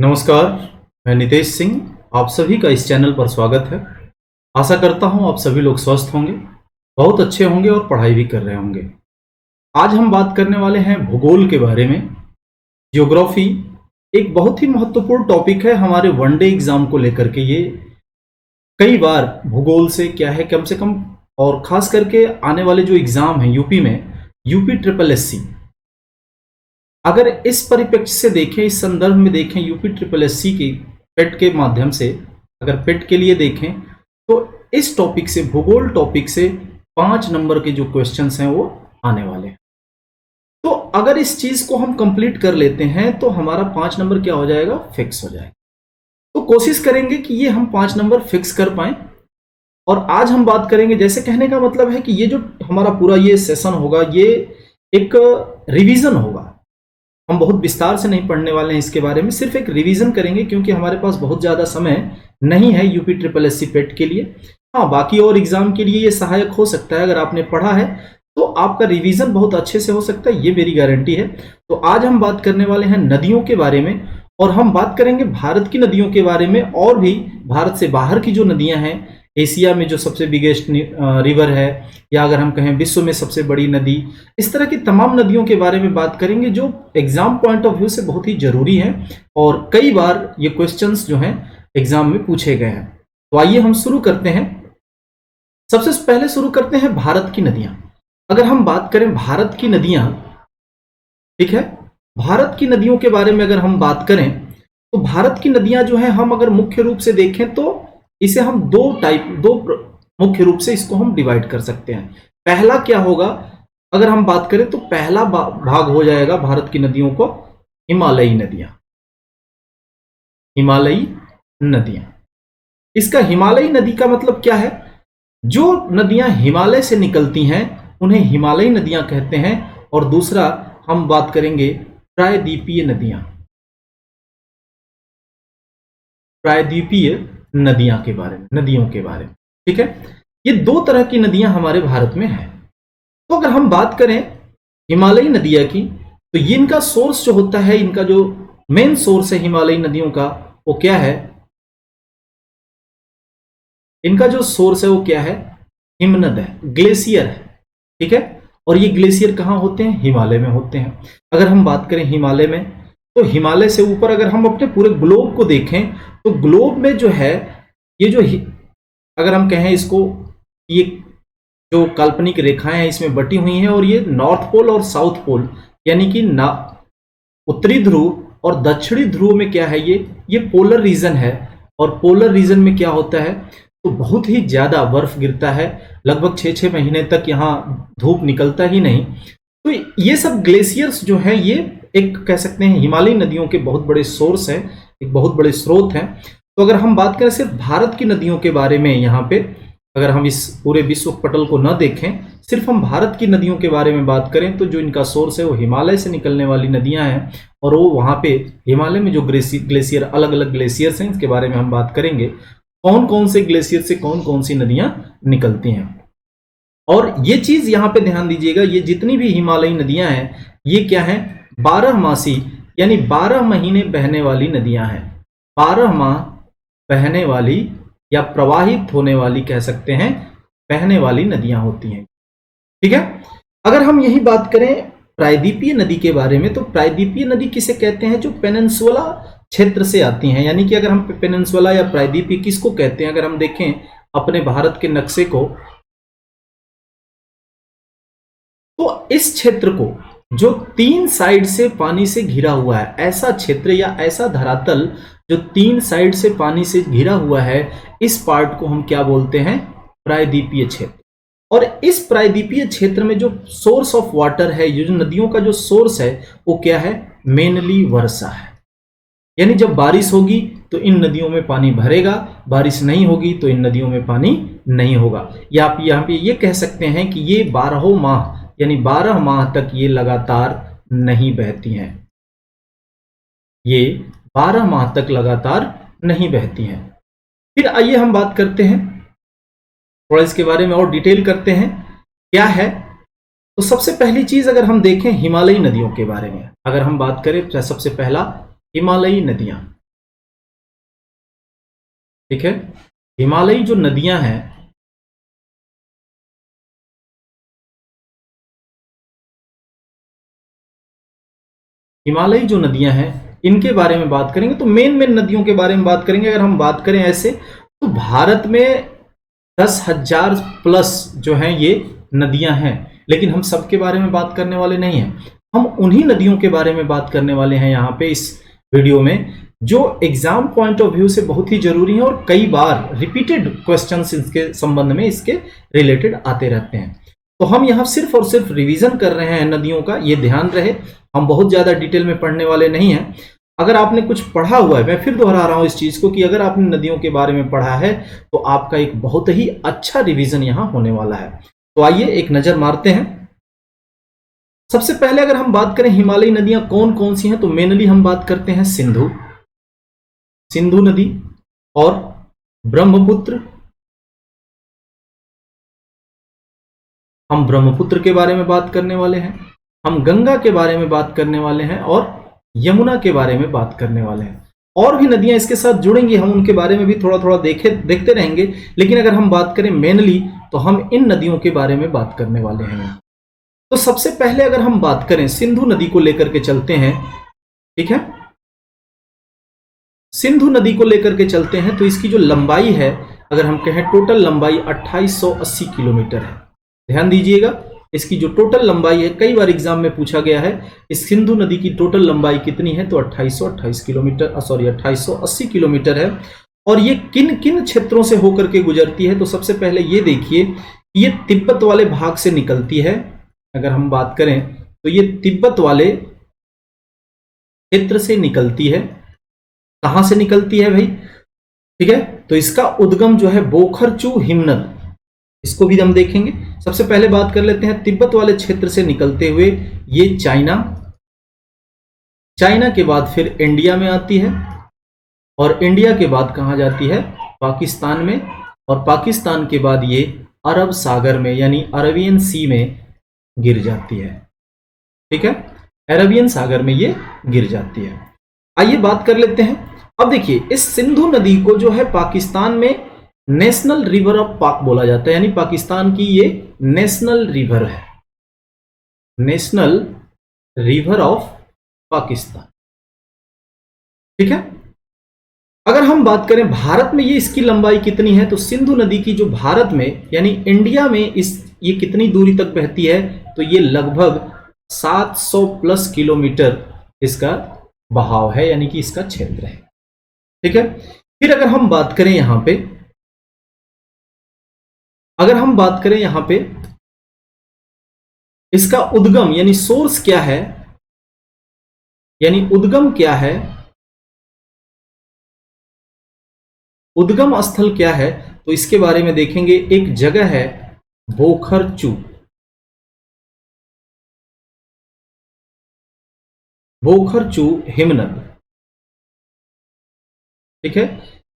नमस्कार, मैं नितेश सिंह। आप सभी का इस चैनल पर स्वागत है। आशा करता हूं आप सभी लोग स्वस्थ होंगे, बहुत अच्छे होंगे और पढ़ाई भी कर रहे होंगे। आज हम बात करने वाले हैं भूगोल के बारे में। ज्योग्राफी एक बहुत ही महत्वपूर्ण टॉपिक है हमारे वनडे एग्जाम को लेकर के। ये कई बार भूगोल से क्या है कम से कम, और खास करके आने वाले जो एग्जाम है यूपी में, यूपी ट्रिपल एससी, अगर इस परिप्रेक्ष्य से देखें, इस संदर्भ में देखें, यूपी ट्रिपल एससी की पेट के माध्यम से अगर पेट के लिए देखें तो इस टॉपिक से, भूगोल टॉपिक से 5 नंबर के जो क्वेश्चंस हैं वो आने वाले हैं। तो अगर इस चीज को हम कंप्लीट कर लेते हैं तो हमारा 5 नंबर क्या हो जाएगा, फिक्स हो जाएगा। तो कोशिश करेंगे कि ये हम 5 नंबर फिक्स कर पाए। और आज हम बात करेंगे, जैसे कहने का मतलब है कि ये जो हमारा पूरा ये सेशन होगा, ये एक रिवीजन होगा। हम बहुत विस्तार से नहीं पढ़ने वाले हैं इसके बारे में, सिर्फ एक रिवीजन करेंगे क्योंकि हमारे पास बहुत ज़्यादा समय नहीं है यूपी ट्रिपल एससी पेट के लिए। हाँ, बाकी और एग्जाम के लिए ये सहायक हो सकता है। अगर आपने पढ़ा है तो आपका रिवीजन बहुत अच्छे से हो सकता है, ये मेरी गारंटी है। तो आज हम बात करने वाले हैं नदियों के बारे में, और हम बात करेंगे भारत की नदियों के बारे में, और भी भारत से बाहर की जो नदियां हैं, एशिया में जो सबसे बिगेस्ट रिवर है, या अगर हम कहें विश्व में सबसे बड़ी नदी, इस तरह की तमाम नदियों के बारे में बात करेंगे जो एग्जाम पॉइंट ऑफ व्यू से बहुत ही जरूरी है और कई बार ये क्वेश्चंस जो हैं एग्जाम में पूछे गए हैं। तो आइए हम शुरू करते हैं। सबसे पहले शुरू करते हैं भारत की नदियां। अगर हम बात करें भारत की नदियां, ठीक है, भारत की नदियों के बारे में अगर हम बात करें तो भारत की नदियां जो है, हम अगर मुख्य रूप से देखें तो इसे हम दो मुख्य रूप से इसको हम डिवाइड कर सकते हैं। पहला क्या होगा, अगर हम बात करें तो पहला भाग हो जाएगा भारत की नदियों को हिमालयी नदियां। हिमालयी नदियां, इसका हिमालयी नदी का मतलब क्या है, जो नदियां हिमालय से निकलती हैं उन्हें हिमालयी नदियां कहते हैं। और दूसरा हम बात करेंगे प्रायद्वीपीय नदियां। प्रायद्वीपीय नदियां के बारे में, नदियों के बारे में, ठीक है। ये 2 तरह की नदियां हमारे भारत में हैं। तो अगर हम बात करें हिमालयी नदियां की, तो ये इनका सोर्स जो होता है, इनका जो मेन सोर्स है हिमालयी नदियों का, वो क्या है, इनका जो सोर्स है वो क्या है, हिमनद है, ग्लेशियर है, ठीक है। और ये ग्लेशियर कहाँ होते हैं, हिमालय में होते हैं। अगर हम बात करें हिमालय में, तो हिमालय से ऊपर अगर हम अपने पूरे ग्लोब को देखें तो ग्लोब में जो है, ये जो अगर हम कहें इसको, ये जो काल्पनिक रेखाएं हैं इसमें बटी हुई हैं, और ये नॉर्थ पोल और साउथ पोल, यानी कि ना उत्तरी ध्रुव और दक्षिणी ध्रुव में क्या है, ये पोलर रीजन है। और पोलर रीजन में क्या होता है, तो बहुत ही ज्यादा बर्फ गिरता है, लगभग 6-6 महीने तक यहाँ धूप निकलता ही नहीं। तो ये सब ग्लेशियर्स जो हैं, ये एक कह सकते हैं हिमालयी नदियों के बहुत बड़े सोर्स हैं, एक बहुत बड़े स्रोत हैं। तो अगर हम बात करें सिर्फ भारत की नदियों के बारे में, यहाँ पे अगर हम इस पूरे विश्व पटल को न देखें, सिर्फ हम भारत की नदियों के बारे में बात करें, तो जो इनका सोर्स है वो हिमालय से निकलने वाली नदियां हैं। और वो वहाँ पे हिमालय में जो ग्लेशियर, अलग अलग ग्लेशियर्स हैं, इसके बारे में हम बात करेंगे, कौन कौन से ग्लेशियर से कौन कौन सी नदियां निकलती हैं। और ये चीज यहाँ पे ध्यान दीजिएगा, ये जितनी भी हिमालयी नदियां हैं, ये क्या है, 12 मासी, यानी 12 महीने बहने वाली नदियां हैं। 12 माह बहने वाली या प्रवाहित होने वाली कह सकते हैं, बहने वाली नदियां होती हैं, ठीक है। अगर हम यही बात करें प्रायद्वीपीय नदी के बारे में, तो प्रायद्वीपीय नदी किसे कहते हैं, जो पेनिनसुला क्षेत्र से आती हैं। यानी कि अगर हम पेनिनसुला या प्रायद्वीपीय किसको कहते हैं, अगर हम देखें अपने भारत के नक्शे को, तो इस क्षेत्र को जो 3 साइड से पानी से घिरा हुआ है, ऐसा क्षेत्र या ऐसा धरातल जो 3 साइड से पानी से घिरा हुआ है, इस पार्ट को हम क्या बोलते हैं, प्रायद्वीपीय क्षेत्र। और इस प्रायद्वीपीय क्षेत्र में जो सोर्स ऑफ वाटर है, ये जो नदियों का जो सोर्स है, वो क्या है, मेनली वर्षा है। यानी जब बारिश होगी तो इन नदियों में पानी भरेगा, बारिश नहीं होगी तो इन नदियों में पानी नहीं होगा। या आप यहाँ पे ये कह सकते हैं कि ये 12 माह, यानी 12 माह तक ये लगातार नहीं बहती हैं। ये 12 माह तक लगातार नहीं बहती हैं। फिर आइए हम बात करते हैं, थोड़ा इसके बारे में और डिटेल करते हैं क्या है। तो सबसे पहली चीज अगर हम देखें हिमालयी नदियों के बारे में, अगर हम बात करें तो सबसे पहला हिमालयी नदियां। ठीक है। हिमालयी जो नदियां हैं, हिमालयी जो नदियां हैं इनके बारे में बात करेंगे। तो मेन मेन नदियों के बारे में बात करेंगे। अगर हम बात करें ऐसे, तो भारत में 10,000 प्लस जो हैं ये नदियां हैं, लेकिन हम सबके बारे में बात करने वाले नहीं हैं। हम उन्हीं नदियों के बारे में बात करने वाले हैं यहाँ पे इस वीडियो में, जो एग्जाम पॉइंट ऑफ व्यू से बहुत ही जरूरी है और कई बार रिपीटेड क्वेश्चंस इसके संबंध में इसके रिलेटेड आते रहते हैं। तो हम यहाँ सिर्फ और सिर्फ रिवीजन कर रहे हैं नदियों का, ये ध्यान रहे। हम बहुत ज्यादा डिटेल में पढ़ने वाले नहीं हैं। अगर आपने कुछ पढ़ा हुआ है, मैं फिर दोहरा रहा हूं इस चीज को, कि अगर आपने नदियों के बारे में पढ़ा है तो आपका एक बहुत ही अच्छा रिवीजन यहां होने वाला है। तो आइए एक नजर मारते हैं। सबसे पहले अगर हम बात करें हिमालयी नदियां कौन कौन सी हैं, तो मेनली हम बात करते हैं सिंधु, सिंधु नदी और ब्रह्मपुत्र। हम ब्रह्मपुत्र के बारे में बात करने वाले हैं, हम गंगा के बारे में बात करने वाले हैं और यमुना के बारे में बात करने वाले हैं। और भी नदियां इसके साथ जुड़ेंगी, हम उनके बारे में भी थोड़ा थोड़ा देखते रहेंगे। लेकिन अगर हम बात करें मेनली, तो हम इन नदियों के बारे में बात करने वाले हैं। तो सबसे पहले अगर हम बात करें सिंधु नदी को लेकर के चलते हैं, ठीक है। सिंधु नदी को लेकर के चलते हैं तो इसकी जो लंबाई है, अगर हम कहें टोटल लंबाई 2880 किलोमीटर है। ध्यान दीजिएगा, इसकी जो टोटल लंबाई है, कई बार एग्जाम में पूछा गया है इस सिंधु नदी की टोटल लंबाई कितनी है, तो 2828 किलोमीटर, सॉरी 2880 किलोमीटर है। और ये किन किन क्षेत्रों से होकर के गुजरती है, तो सबसे पहले ये देखिए, ये तिब्बत वाले भाग से निकलती है। अगर हम बात करें तो ये तिब्बत वाले क्षेत्र से निकलती है। कहां से निकलती है भाई, ठीक है। तो इसका उद्गम जो है बोखरचू हिमनद, इसको भी हम देखेंगे। सबसे पहले बात कर लेते हैं तिब्बत वाले क्षेत्र से निकलते हुए ये चाइना, चाइना के बाद फिर इंडिया में आती है और इंडिया के बाद कहां जाती है, पाकिस्तान में। और पाकिस्तान के बाद ये अरब सागर में यानी अरबियन सी में गिर जाती है, ठीक है। अरबियन सागर में ये गिर जाती है। आइए बात कर लेते हैं। अब देखिए, इस सिंधु नदी को जो है पाकिस्तान में नेशनल रिवर ऑफ पाक बोला जाता है, यानी पाकिस्तान की ये नेशनल रिवर है, नेशनल रिवर ऑफ पाकिस्तान, ठीक है। अगर हम बात करें भारत में ये इसकी लंबाई कितनी है, तो सिंधु नदी की जो भारत में यानी इंडिया में ये कितनी दूरी तक बहती है, तो ये लगभग 700 प्लस किलोमीटर इसका बहाव है, यानी कि इसका क्षेत्र है, ठीक है। फिर अगर हम बात करें यहां पे, अगर हम बात करें यहां पे इसका उद्गम यानी सोर्स क्या है, यानी उद्गम क्या है, उद्गम स्थल क्या है, तो इसके बारे में देखेंगे। एक जगह है बोखरचू, बोखरचू हिमनद, ठीक है।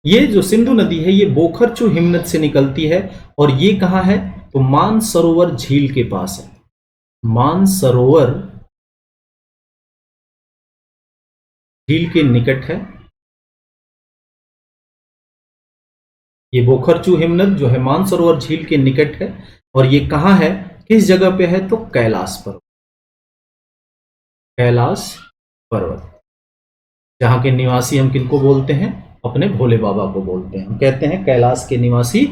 ये जो सिंधु नदी है ये बोखरचू हिमनद से निकलती है और ये कहां है, तो मानसरोवर झील के पास है, मानसरोवर झील के निकट है। ये बोखरचू हिमनद जो है मानसरोवर झील के निकट है और ये कहां है, किस जगह पे है, तो कैलाश पर्वत, कैलाश पर्वत, जहां के निवासी हम किनको बोलते हैं, अपने भोले बाबा को बोलते हैं। हम कहते हैं कैलाश के निवासी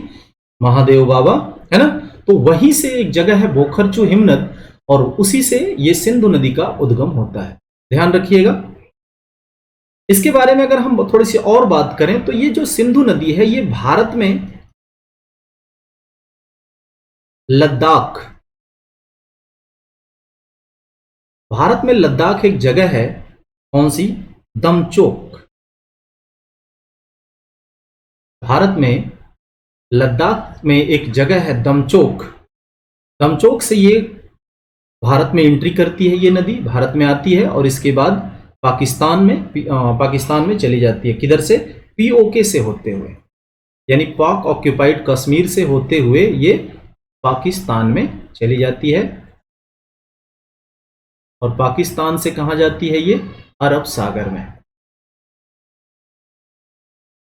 महादेव बाबा, है ना। तो वहीं से एक जगह है बोखरचू हिमनद और उसी से ये सिंधु नदी का उद्गम होता है, ध्यान रखिएगा। इसके बारे में अगर हम थोड़ी सी और बात करें, तो ये जो सिंधु नदी है ये भारत में लद्दाख, भारत में लद्दाख एक जगह है, कौन सी, दमचोक, भारत में लद्दाख में एक जगह है दमचोक, दमचोक से ये भारत में एंट्री करती है, ये नदी भारत में आती है और इसके बाद पाकिस्तान में चली जाती है। किधर से, पीओके से होते हुए, यानी पाक ऑक्यूपाइड कश्मीर से होते हुए ये पाकिस्तान में चली जाती है और पाकिस्तान से कहां जाती है, ये अरब सागर में,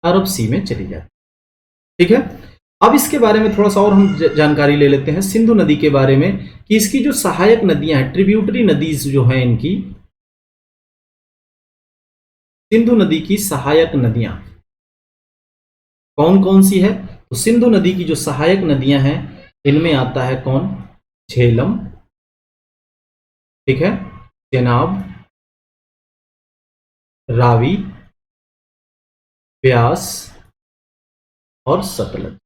अरब सी में चली जाती है। ठीक है। अब इसके बारे में थोड़ा सा और हम जानकारी ले लेते हैं सिंधु नदी के बारे में कि इसकी जो सहायक नदियां हैं, ट्रिब्यूटरी नदीज जो हैं इनकी, सिंधु नदी की सहायक नदियां कौन कौन सी है? तो सिंधु नदी की जो सहायक नदियां हैं इनमें आता है कौन? झेलम, ठीक है, चेनाब, रावी, ब्यास और सतलज।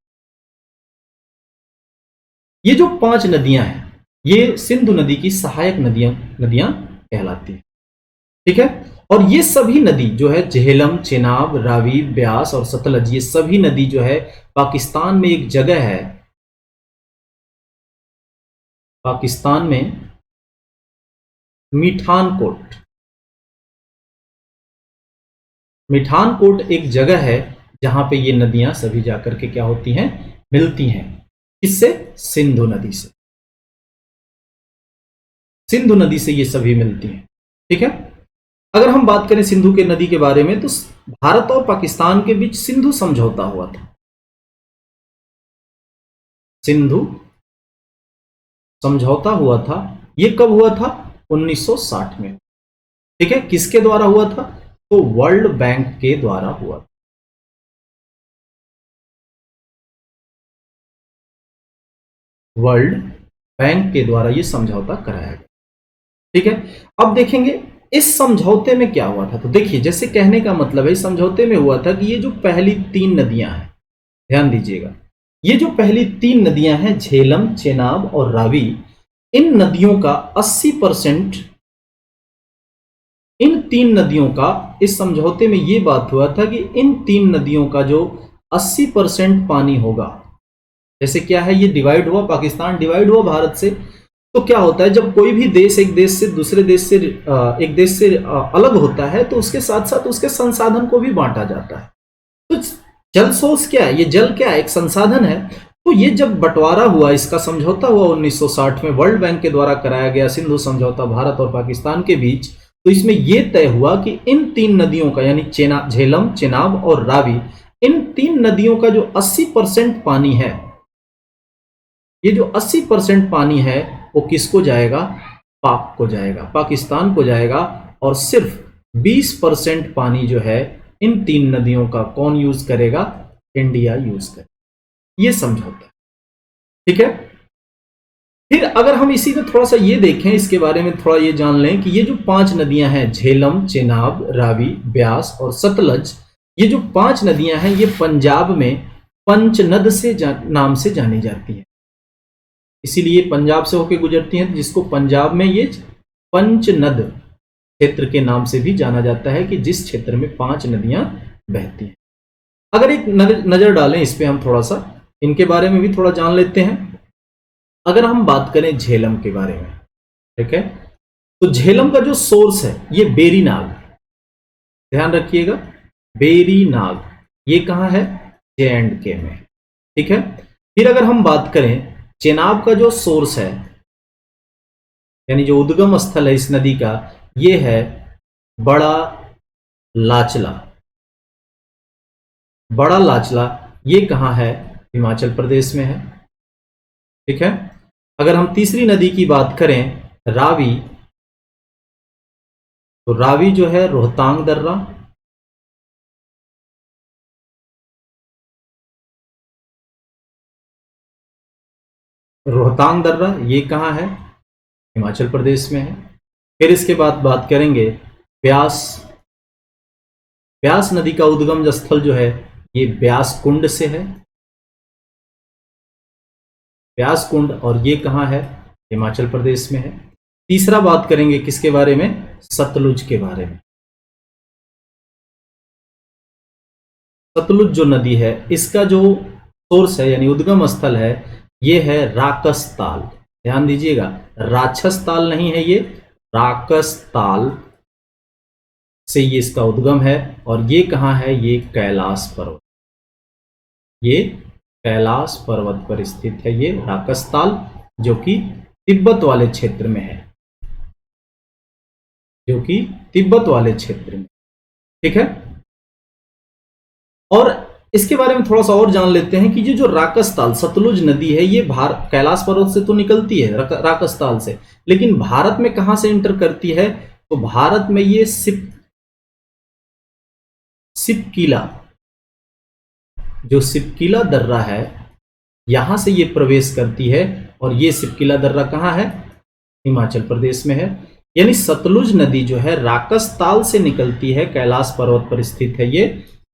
ये जो 5 नदियां हैं ये सिंधु नदी की सहायक नदियां नदियां कहलाती हैं, ठीक है। और ये सभी नदी जो है झेलम, चेनाब, रावी, ब्यास और सतलज, ये सभी नदी जो है पाकिस्तान में एक जगह है, पाकिस्तान में मीठानकोट, मीठानकोट एक जगह है जहां पे ये नदियां सभी जाकर के क्या होती हैं? मिलती हैं। किससे? सिंधु नदी से, सिंधु नदी से ये सभी मिलती हैं, ठीक है। अगर हम बात करें सिंधु के नदी के बारे में तो भारत और पाकिस्तान के बीच सिंधु समझौता हुआ था, सिंधु समझौता हुआ था। ये कब हुआ था? 1960 में, ठीक है। किसके द्वारा हुआ था? तो वर्ल्ड बैंक के द्वारा हुआ था। वर्ल्ड बैंक के द्वारा ये समझौता कराया गया, ठीक है। अब देखेंगे इस समझौते में क्या हुआ था। तो देखिए, जैसे कहने का मतलब है इस समझौते में हुआ था कि ये जो पहली 3 नदियां हैं, ध्यान दीजिएगा, ये जो पहली 3 नदियां हैं झेलम, चेनाब और रावी, इन नदियों का 80%, इन 3 नदियों का, इस समझौते में यह बात हुआ था कि इन 3 नदियों का जो 80% पानी होगा, जैसे क्या है, ये डिवाइड हुआ, पाकिस्तान डिवाइड हुआ भारत से, तो क्या होता है जब कोई भी देश एक देश से दूसरे देश से एक देश से अलग होता है तो उसके साथ साथ उसके संसाधन को भी बांटा जाता है। तो जल सोर्स क्या है? ये जल क्या है? एक संसाधन है। तो ये जब बंटवारा हुआ, इसका समझौता हुआ 1960 में वर्ल्ड बैंक के द्वारा कराया गया सिंधु समझौता भारत और पाकिस्तान के बीच, तो इसमें यह तय हुआ कि इन 3 नदियों का, यानी झेलम, चेनाब और रावी, इन 3 नदियों का जो 80% पानी है, ये जो 80% पानी है वो किसको जाएगा? पाक को जाएगा, पाकिस्तान को जाएगा। और सिर्फ 20% पानी जो है इन 3 नदियों का कौन यूज करेगा? इंडिया यूज करेगा। ये समझौता है, ठीक है। फिर अगर हम इसी में थोड़ा सा ये देखें, इसके बारे में थोड़ा ये जान लें कि ये जो 5 नदियां हैं झेलम, चेनाब, रावी, ब्यास और सतलज, ये जो 5 नदियां हैं ये पंजाब में पंचनद से नाम से जानी जाती है, इसीलिए पंजाब से होकर गुजरती हैं, जिसको पंजाब में ये पंचनद क्षेत्र के नाम से भी जाना जाता है कि जिस क्षेत्र में 5 नदियां बहती हैं। अगर एक नजर डालें इस पे, हम थोड़ा सा इनके बारे में भी थोड़ा जान लेते हैं। अगर हम बात करें झेलम के बारे में, ठीक है, तो झेलम का जो सोर्स है ये बेरीनाग, ध्यान रखिएगा, बेरीनाग, ये कहां है? J&K में, ठीक है। फिर अगर हम बात करें चेनाब का जो सोर्स है, यानी जो उद्गम स्थल है इस नदी का, ये है बड़ा लाचला, बड़ा लाचला, ये कहां है? हिमाचल प्रदेश में है, ठीक है। अगर हम तीसरी नदी की बात करें रावी, तो रावी जो है रोहतांग दर्रा, रोहतांग दर्रा ये कहां है? हिमाचल प्रदेश में है। फिर इसके बाद बात करेंगे ब्यास, ब्यास नदी का उद्गम स्थल जो है ये ब्यास कुंड से है, ब्यास कुंड, और ये कहां है? हिमाचल प्रदेश में है। तीसरा बात करेंगे किसके बारे में? सतलुज के बारे में। सतलुज जो नदी है इसका जो सोर्स है यानी उद्गम स्थल है ये है राकस ताल, ध्यान दीजिएगा, राक्षस ताल नहीं है ये, राकस ताल से ये इसका उद्गम है। और ये कहां है? ये कैलाश पर्वत, ये कैलाश पर्वत पर स्थित है ये राकस ताल, जो कि तिब्बत वाले क्षेत्र में है, जो कि तिब्बत वाले क्षेत्र में, ठीक है। और इसके बारे में थोड़ा सा और जान लेते हैं कि ये जो राकसताल सतलुज नदी है ये कैलाश पर्वत से तो निकलती है राकसताल से, लेकिन भारत में कहां से इंटर करती है? तो भारत में ये सिपकीला, जो सिपकीला दर्रा है यहां से ये प्रवेश करती है। और ये सिपकीला दर्रा कहां है? हिमाचल प्रदेश में है। यानी सतलुज नदी जो है राकसताल से निकलती है, कैलाश पर्वत पर स्थित है ये,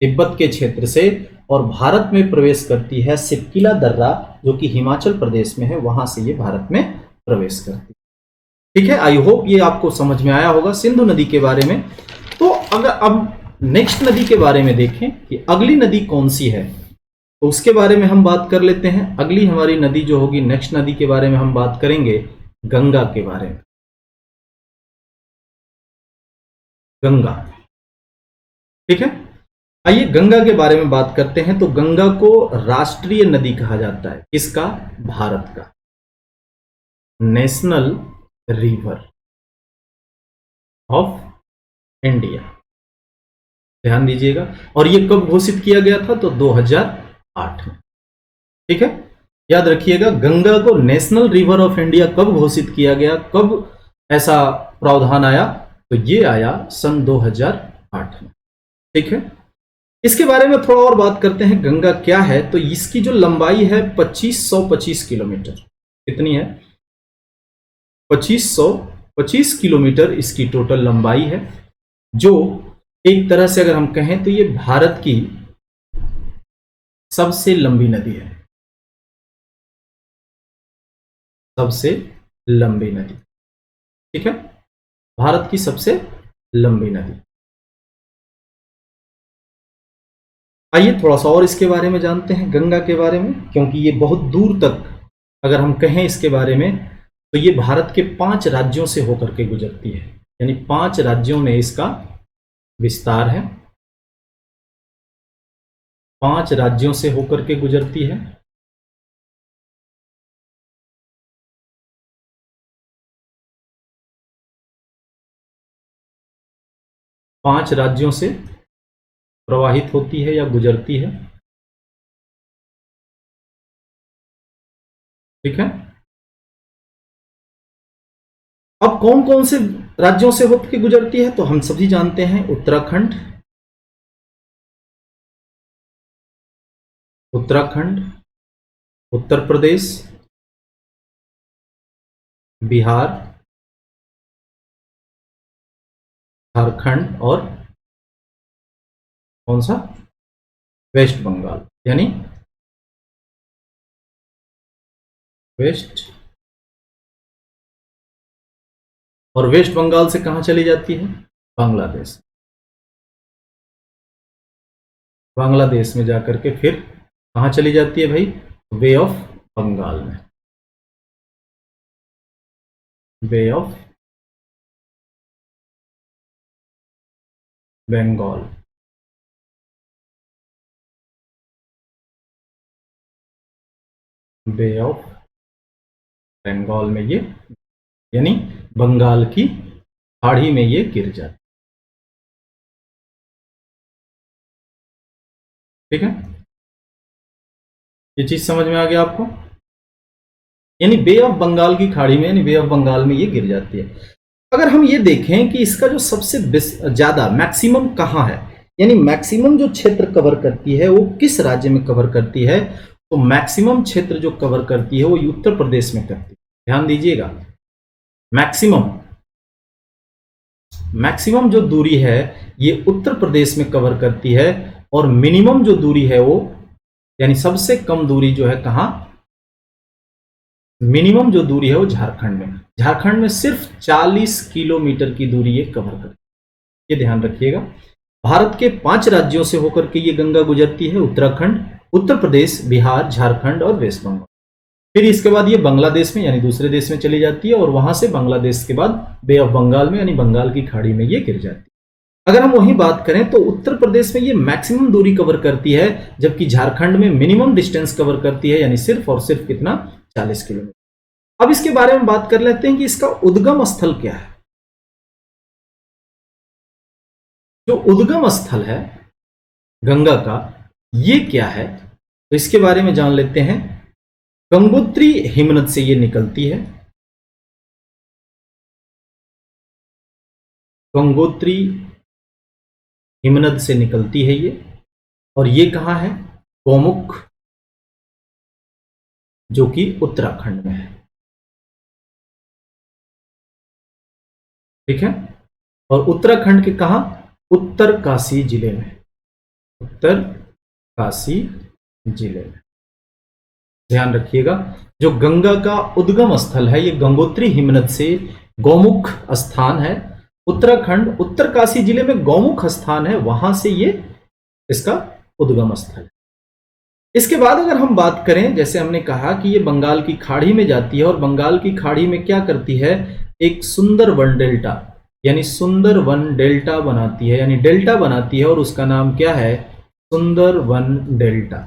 तिब्बत के क्षेत्र से, और भारत में प्रवेश करती है सिपकीला दर्रा जो कि हिमाचल प्रदेश में है, वहां से ये भारत में प्रवेश करती है। ठीक है, आई होप ये आपको समझ में आया होगा सिंधु नदी के बारे में। तो अगर अब नेक्स्ट नदी के बारे में देखें कि अगली नदी कौन सी है, तो उसके बारे में हम बात कर लेते हैं। अगली हमारी नदी जो होगी, नेक्स्ट नदी के बारे में हम बात करेंगे गंगा के बारे में। गंगा, ठीक है, आइए गंगा के बारे में बात करते हैं। तो गंगा को राष्ट्रीय नदी कहा जाता है, किसका? भारत का, नेशनल रिवर ऑफ इंडिया। ध्यान दीजिएगा, और ये कब घोषित किया गया था? तो 2008 में। ठीक है, याद रखिएगा गंगा को नेशनल रिवर ऑफ इंडिया कब घोषित किया गया, कब ऐसा प्रावधान आया? तो ये आया सन 2008 में। ठीक है, इसके बारे में थोड़ा और बात करते हैं। गंगा क्या है? तो इसकी जो लंबाई है 2525 किलोमीटर। कितनी है? 2525 किलोमीटर इसकी टोटल लंबाई है, जो एक तरह से अगर हम कहें तो ये भारत की सबसे लंबी नदी है, सबसे लंबी नदी। ठीक है, भारत की सबसे लंबी नदी। आइए थोड़ा सा और इसके बारे में जानते हैं, गंगा के बारे में, क्योंकि ये बहुत दूर तक अगर हम कहें इसके बारे में तो ये भारत के 5 राज्यों से होकर के गुजरती है। यानी 5 राज्यों में इसका विस्तार है, 5 राज्यों से होकर के गुजरती है। पांच राज्यों से प्रवाहित होती है या गुजरती है। ठीक है, अब कौन कौन से राज्यों से होकर के गुजरती है? तो हम सभी जानते हैं, उत्तराखंड, उत्तर प्रदेश, बिहार, झारखंड और कौन सा? वेस्ट बंगाल। यानी वेस्ट, और वेस्ट बंगाल से कहां चली जाती है? बांग्लादेश। बांग्लादेश में जाकर के फिर कहां चली जाती है भाई? वे ऑफ बंगाल में, bay of Bengal. Bay of Bengal में ये, यानी बंगाल की खाड़ी में ये गिर जाती। ठीक है, ये चीज समझ में आ गया आपको? यानी बे ऑफ बंगाल की खाड़ी में, यानी बे ऑफ बंगाल में ये गिर जाती है। अगर हम ये देखें कि इसका जो सबसे ज्यादा मैक्सिमम कहां है, यानी मैक्सिमम जो क्षेत्र कवर करती है वो किस राज्य में कवर करती है? तो मैक्सिमम क्षेत्र जो कवर करती है वो उत्तर प्रदेश में करती है। ध्यान दीजिएगा, मैक्सिमम जो दूरी है ये उत्तर प्रदेश में कवर करती है, और मिनिमम जो दूरी है वो, यानी सबसे कम दूरी जो है कहां? मिनिमम जो दूरी है वो झारखंड में। झारखंड में सिर्फ 40 किलोमीटर की दूरी ये कवर करती है। ये ध्यान रखिएगा, भारत के 5 राज्यों से होकर के ये गंगा गुजरती है, उत्तराखंड, उत्तर प्रदेश, बिहार, झारखंड और वेस्ट बंगाल। फिर इसके बाद ये बांग्लादेश में यानी दूसरे देश में चली जाती है, और वहां से बांग्लादेश के बाद बे ऑफ बंगाल में यानी बंगाल की खाड़ी में ये गिर जाती है। अगर हम वही बात करें तो उत्तर प्रदेश में ये मैक्सिमम दूरी कवर करती है, जबकि झारखंड में मिनिमम डिस्टेंस कवर करती है, यानी सिर्फ और सिर्फ कितना? 40 किलोमीटर। अब इसके बारे में बात कर लेते हैं कि इसका उद्गम स्थल क्या है। जो उद्गम स्थल है गंगा का, ये क्या है, तो इसके बारे में जान लेते हैं। गंगोत्री हिमनद से ये निकलती है। गंगोत्री हिमनद से निकलती है ये, और ये कहाँ है, गौमुख, जो कि उत्तराखंड में है। ठीक है, और उत्तराखंड के कहा, उत्तरकाशी जिले में, उत्तरकाशी जिले में। ध्यान रखिएगा, जो गंगा का उद्गम स्थल है ये गंगोत्री हिमनद से गौमुख स्थान है। उत्तराखंड उत्तरकाशी जिले में गौमुख स्थान है, वहां से ये इसका उद्गम स्थल है। इसके बाद अगर हम बात करें, जैसे हमने कहा कि ये बंगाल की खाड़ी में जाती है, और बंगाल की खाड़ी में क्या करती है, एक सुंदरवन डेल्टा, यानी सुंदरवन डेल्टा बनाती है, यानी डेल्टा बनाती है, और उसका नाम क्या है, सुंदरवन डेल्टा।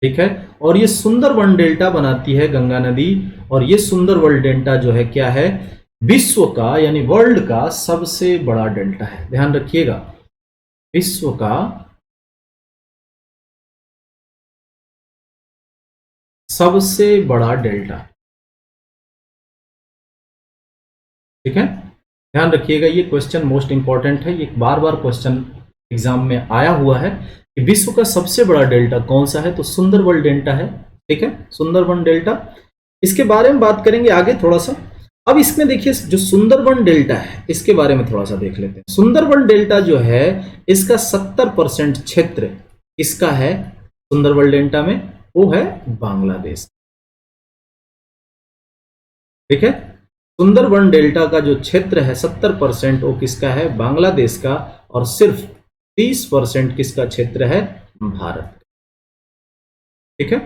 ठीक है, और ये सुंदरवन डेल्टा बनाती है गंगा नदी, और ये सुंदरवन डेल्टा जो है क्या है, विश्व का यानी वर्ल्ड का सबसे बड़ा डेल्टा है। ध्यान रखिएगा, विश्व का सबसे बड़ा डेल्टा। ठीक है, ध्यान रखिएगा, ये क्वेश्चन मोस्ट इंपॉर्टेंट है, ये बार बार क्वेश्चन एग्जाम में आया हुआ है कि विश्व का सबसे बड़ा डेल्टा कौन सा है, तो सुंदरवन डेल्टा है। ठीक है, सुंदरवन डेल्टा, इसके बारे में बात करेंगे आगे थोड़ा सा। अब इसमें देखिए, जो सुंदरवन डेल्टा है इसके बारे में थोड़ा सा देख लेते हैं। सुंदरवन डेल्टा जो है, इसका 70% क्षेत्र किसका है, सुंदरवन डेल्टा में, वो है बांग्लादेश। ठीक है, सुंदरवन डेल्टा का जो क्षेत्र है 70% वो किसका है, बांग्लादेश का, और सिर्फ 30% किसका क्षेत्र है, भारत का। ठीक है,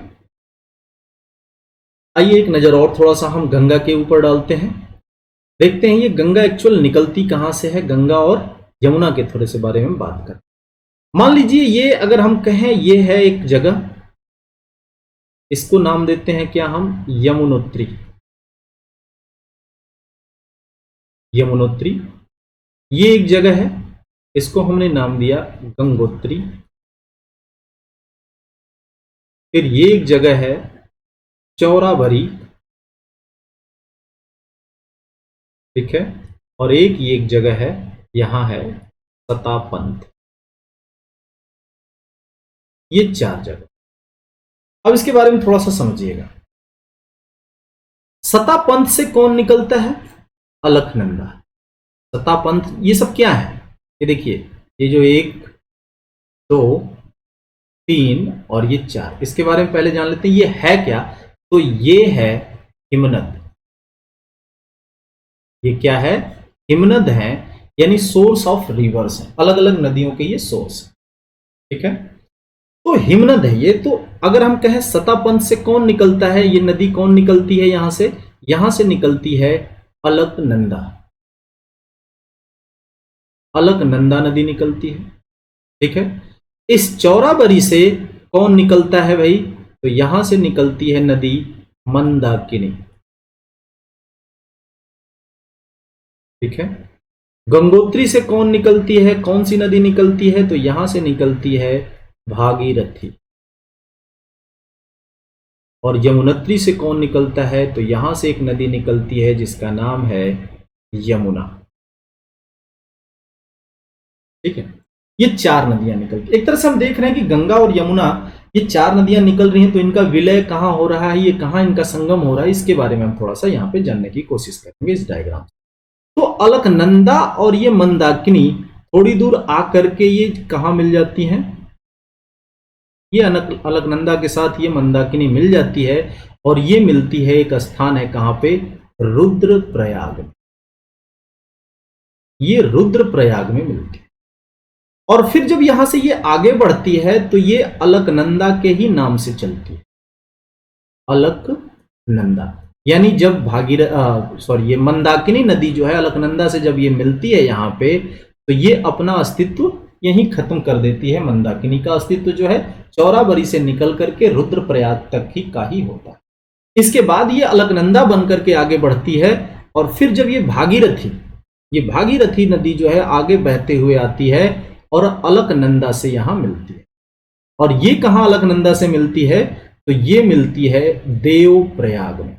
आइए एक नजर और थोड़ा सा हम गंगा के ऊपर डालते हैं, देखते हैं ये गंगा एक्चुअल निकलती कहां से है। गंगा और यमुना के थोड़े से बारे में बात करें। मान लीजिए ये अगर हम कहें ये है एक जगह, इसको नाम देते हैं क्या हम, यमुनोत्री। यमुनोत्री ये एक जगह है, इसको हमने नाम दिया गंगोत्री। फिर ये एक जगह है चौराभरी। ठीक है, और ये एक जगह है, यहां है सतापंथ। ये 4 जगह। अब इसके बारे में थोड़ा सा समझिएगा। सतापंथ से कौन निकलता है, अलकनंदा। सतापंथ ये सब क्या है, ये देखिए, ये जो 1 2 3 और ये 4, इसके बारे में पहले जान लेते हैं ये है क्या। तो ये है हिमनद। ये क्या है, हिमनद है, यानी सोर्स ऑफ रिवर्स है, अलग अलग नदियों के ये सोर्स है। ठीक है, तो हिमनद है ये। तो अगर हम कहें सतापंथ से कौन निकलता है, ये नदी कौन निकलती है, यहां से निकलती है अलकनंदा। अलकनंदा नदी निकलती है। ठीक है, इस चौराबरी से कौन निकलता है भाई, तो यहां से निकलती है नदी मंदाकिनी। ठीक है, गंगोत्री से कौन निकलती है, कौन सी नदी निकलती है, तो यहां से निकलती है भागीरथी। और यमुनोत्री से कौन निकलता है, तो यहां से एक नदी निकलती है जिसका नाम है यमुना। ठीक है, ये 4 नदियां निकलती। एक तरह से हम देख रहे हैं कि गंगा और यमुना ये 4 नदियां निकल रही हैं, तो इनका विलय कहां हो रहा है, ये कहां इनका संगम हो रहा है, इसके बारे में हम थोड़ा सा यहां पे जानने की कोशिश करेंगे इस डायग्राम से। तो अलकनंदा और ये मंदाकिनी थोड़ी दूर आकर के ये कहां मिल जाती हैं, ये अलकनंदा के साथ ये मंदाकिनी मिल जाती है, और ये मिलती है, एक स्थान है कहां पे, रुद्रप्रयाग में। ये रुद्रप्रयाग में मिलती है। और फिर जब यहां से ये आगे बढ़ती है तो ये अलकनंदा के ही नाम से चलती है, अलकनंदा। यानी जब ये मंदाकिनी नदी जो है अलकनंदा से जब ये मिलती है यहां पे, तो ये अपना अस्तित्व यहीं खत्म कर देती है। मंदाकिनी का अस्तित्व जो है चौराबरी से निकल करके रुद्रप्रयाग तक ही का ही होता है। इसके बाद ये अलकनंदा बनकर के आगे बढ़ती है, और फिर जब ये भागीरथी नदी जो है आगे बहते हुए आती है और अलकनंदा से यहां मिलती है। और ये कहां अलकनंदा से मिलती है? तो ये मिलती है देवप्रयाग में,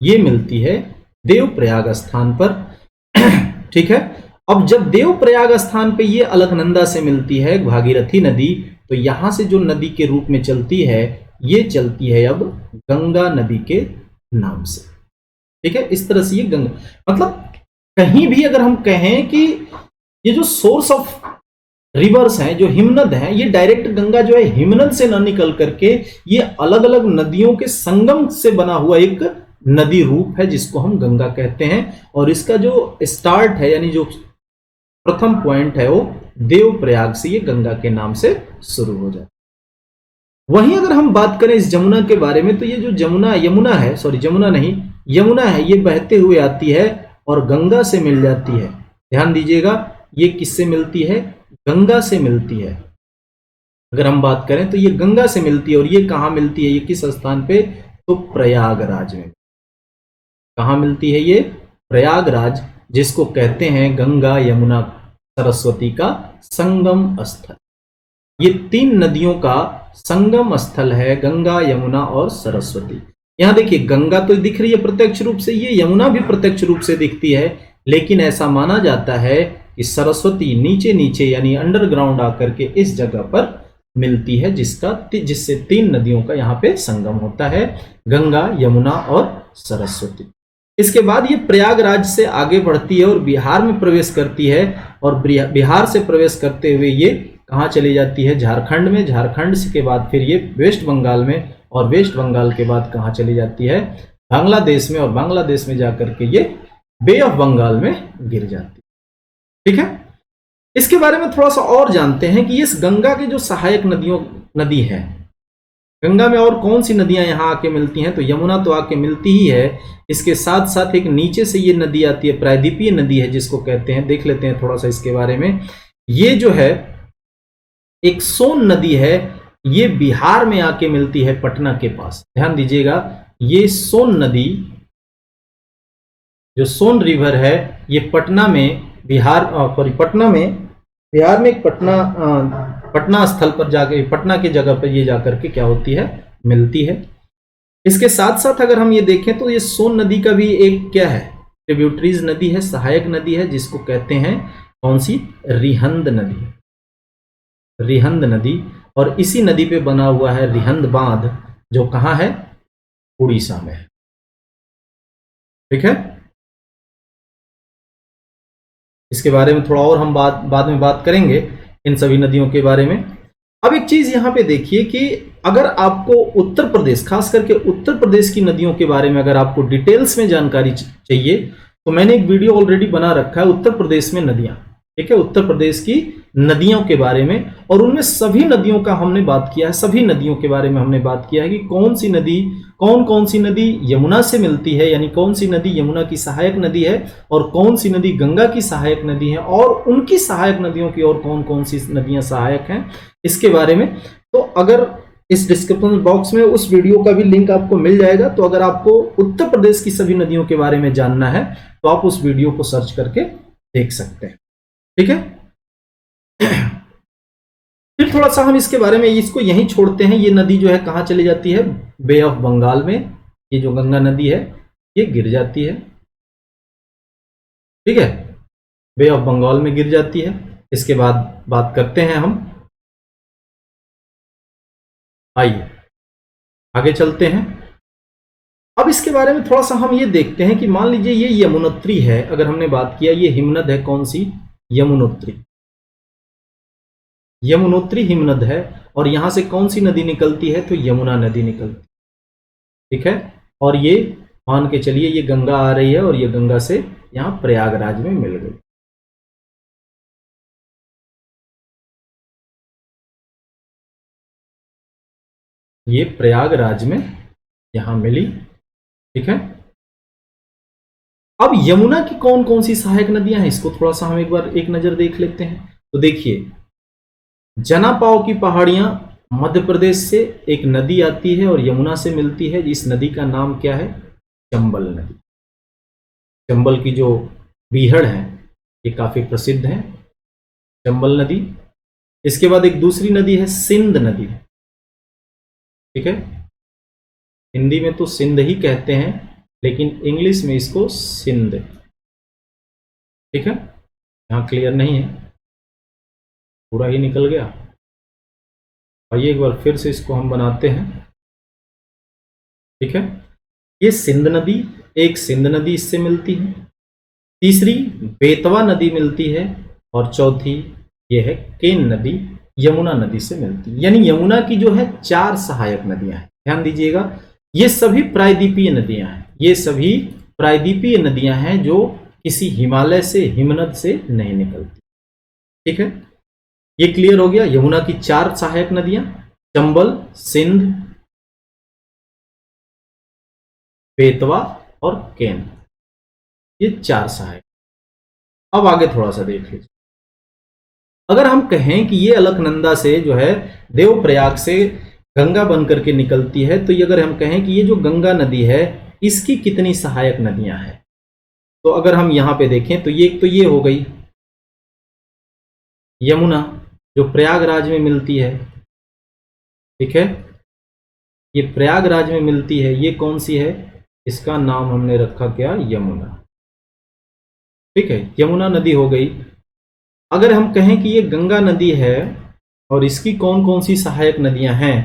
ये मिलती है देवप्रयाग स्थान पर। ठीक है। अब जब देवप्रयाग स्थान पे ये अलकनंदा से मिलती है भागीरथी नदी, तो यहां से जो नदी के रूप में चलती है, ये चलती है अब गंगा नदी के नाम से। ठीक है, इस तरह से ये गंगा, मतलब कहीं भी अगर हम कहें कि ये जो सोर्स ऑफ रिवर्स हैं, जो हिमनद हैं, ये डायरेक्ट गंगा जो है हिमनद से ना निकल करके ये अलग अलग नदियों के संगम से बना हुआ एक नदी रूप है, जिसको हम गंगा कहते हैं। और इसका जो स्टार्ट है, यानी जो प्रथम पॉइंट है, वो देवप्रयाग से ये गंगा के नाम से शुरू हो जाए। वहीं अगर हम बात करें इस जमुना के बारे में, तो ये जो यमुना है, सॉरी जमुना नहीं, यमुना है, ये बहते हुए आती है और गंगा से मिल जाती है। ध्यान दीजिएगा, ये किससे मिलती है? गंगा से मिलती है। अगर हम बात करें तो ये गंगा से मिलती है, और ये कहां मिलती है? ये किस स्थान पे? तो प्रयागराज में। कहां मिलती है ये? प्रयागराज, जिसको कहते हैं गंगा यमुना सरस्वती का संगम स्थल। ये तीन नदियों का संगम स्थल है, गंगा यमुना और सरस्वती। यहां देखिए, गंगा तो दिख रही है प्रत्यक्ष रूप से, ये यमुना भी प्रत्यक्ष रूप से दिखती है, लेकिन ऐसा माना जाता है कि सरस्वती नीचे नीचे यानी अंडरग्राउंड आकर के इस जगह पर मिलती है, जिससे तीन नदियों का यहाँ पे संगम होता है, गंगा यमुना और सरस्वती। इसके बाद ये प्रयागराज से आगे बढ़ती है और बिहार में प्रवेश करती है, और बिहार से प्रवेश करते हुए ये कहाँ चली जाती है? झारखंड में। झारखंड के बाद फिर ये वेस्ट बंगाल में, और वेस्ट बंगाल के बाद कहाँ चली जाती है? बांग्लादेश में, और बांग्लादेश में जाकर के ये बे ऑफ बंगाल में गिर जाती है। ठीक है, इसके बारे में थोड़ा सा और जानते हैं कि इस गंगा के जो सहायक नदी है, गंगा में और कौन सी नदियां यहां आके मिलती हैं? तो यमुना तो आके मिलती ही है, इसके साथ साथ एक नीचे से ये नदी आती है, प्रायद्वीपीय नदी है जिसको कहते हैं। देख लेते हैं थोड़ा सा इसके बारे में। ये जो है एक सोन नदी है, ये बिहार में आके मिलती है पटना के पास। ध्यान दीजिएगा, ये सोन नदी, जो सोन रिवर है, ये पटना में बिहार में एक पटना स्थल पर जाके, पटना की जगह पर ये जाकर के क्या होती है? मिलती है। इसके साथ साथ अगर हम ये देखें तो ये सोन नदी का भी एक क्या है? ट्रिब्यूटरीज नदी है, सहायक नदी है, जिसको कहते हैं कौन सी? रिहंद नदी। रिहंद नदी, और इसी नदी पे बना हुआ है रिहंद बांध, जो कहां है? उड़ीसा में। ठीक है, इसके बारे में थोड़ा और हम बाद में बात करेंगे इन सभी नदियों के बारे में। अब एक चीज यहां पे देखिए कि अगर आपको उत्तर प्रदेश, खास करके उत्तर प्रदेश की नदियों के बारे में अगर आपको डिटेल्स में जानकारी चाहिए, तो मैंने एक वीडियो ऑलरेडी बना रखा है, उत्तर प्रदेश में नदियां। ठीक है, उत्तर प्रदेश की नदियों के बारे में, और उनमें सभी नदियों का हमने बात किया है, सभी नदियों के बारे में हमने बात किया है कि कौन कौन सी नदी यमुना से मिलती है, यानी कौन सी नदी यमुना की सहायक नदी है, और कौन सी नदी गंगा की सहायक नदी है, और उनकी सहायक नदियों की और कौन कौन सी नदियां सहायक हैं, इसके बारे में। तो अगर इस डिस्क्रिप्शन बॉक्स में उस वीडियो का भी लिंक आपको मिल जाएगा, तो अगर आपको उत्तर प्रदेश की सभी नदियों के बारे में जानना है तो आप उस वीडियो को सर्च करके देख सकते हैं। ठीक है, फिर थोड़ा सा हम इसके बारे में इसको यहीं छोड़ते हैं। ये नदी जो है कहां चली जाती है? बे ऑफ बंगाल में। ये जो गंगा नदी है ये गिर जाती है। ठीक है, बे ऑफ बंगाल में गिर जाती है। इसके बाद बात करते हैं हम, आइए आगे चलते हैं। अब इसके बारे में थोड़ा सा हम ये देखते हैं कि मान लीजिए ये यमुनोत्री है, अगर हमने बात किया, ये हिमनद है, कौन सी? यमुनोत्री। यमुनोत्री हिमनद है, और यहां से कौन सी नदी निकलती है? तो यमुना नदी निकलती। ठीक है, और ये मान के चलिए ये गंगा आ रही है, और ये गंगा से यहां प्रयागराज में मिल गई। ये प्रयागराज में यहां मिली। ठीक है, अब यमुना की कौन कौन सी सहायक नदियां हैं, इसको थोड़ा सा हम एक बार एक नजर देख लेते हैं। तो देखिए, जनापाव की पहाड़ियां मध्य प्रदेश से एक नदी आती है और यमुना से मिलती है। इस नदी का नाम क्या है? चंबल नदी। चंबल की जो बीहड़ है ये काफी प्रसिद्ध है, चंबल नदी। इसके बाद एक दूसरी नदी है सिंध नदी, ठीक है। हिंदी में तो सिंध ही कहते हैं, लेकिन इंग्लिश में इसको सिंध, ठीक है। यहां क्लियर नहीं है, पूरा ही निकल गया। आइए एक बार फिर से इसको हम बनाते हैं, ठीक है। ये सिंध नदी, एक सिंध नदी इससे मिलती है, तीसरी बेतवा नदी मिलती है, और चौथी ये है केन नदी, यमुना नदी से मिलती है। यानी यमुना की जो है 4 सहायक नदियां हैं। ध्यान दीजिएगा, ये सभी प्रायद्वीपीय नदियां हैं, ये सभी प्रायद्वीपीय नदियां हैं जो किसी हिमालय से, हिमनद से नहीं निकलती, ठीक है। ये क्लियर हो गया। यमुना की 4 सहायक नदियां, चंबल, सिंध, बेतवा और केन, ये 4 सहायक। अब आगे थोड़ा सा देख लीजिए। अगर हम कहें कि ये अलकनंदा से जो है देवप्रयाग से गंगा बन करके निकलती है, तो ये अगर हम कहें कि ये जो गंगा नदी है इसकी कितनी सहायक नदियां हैं, तो अगर हम यहां पे देखें तो ये हो गई यमुना जो प्रयागराज में मिलती है, ठीक है। ये प्रयागराज में मिलती है, ये कौन सी है, इसका नाम हमने रखा क्या, यमुना, ठीक है। यमुना नदी हो गई। अगर हम कहें कि ये गंगा नदी है और इसकी कौन कौन सी सहायक नदियां हैं,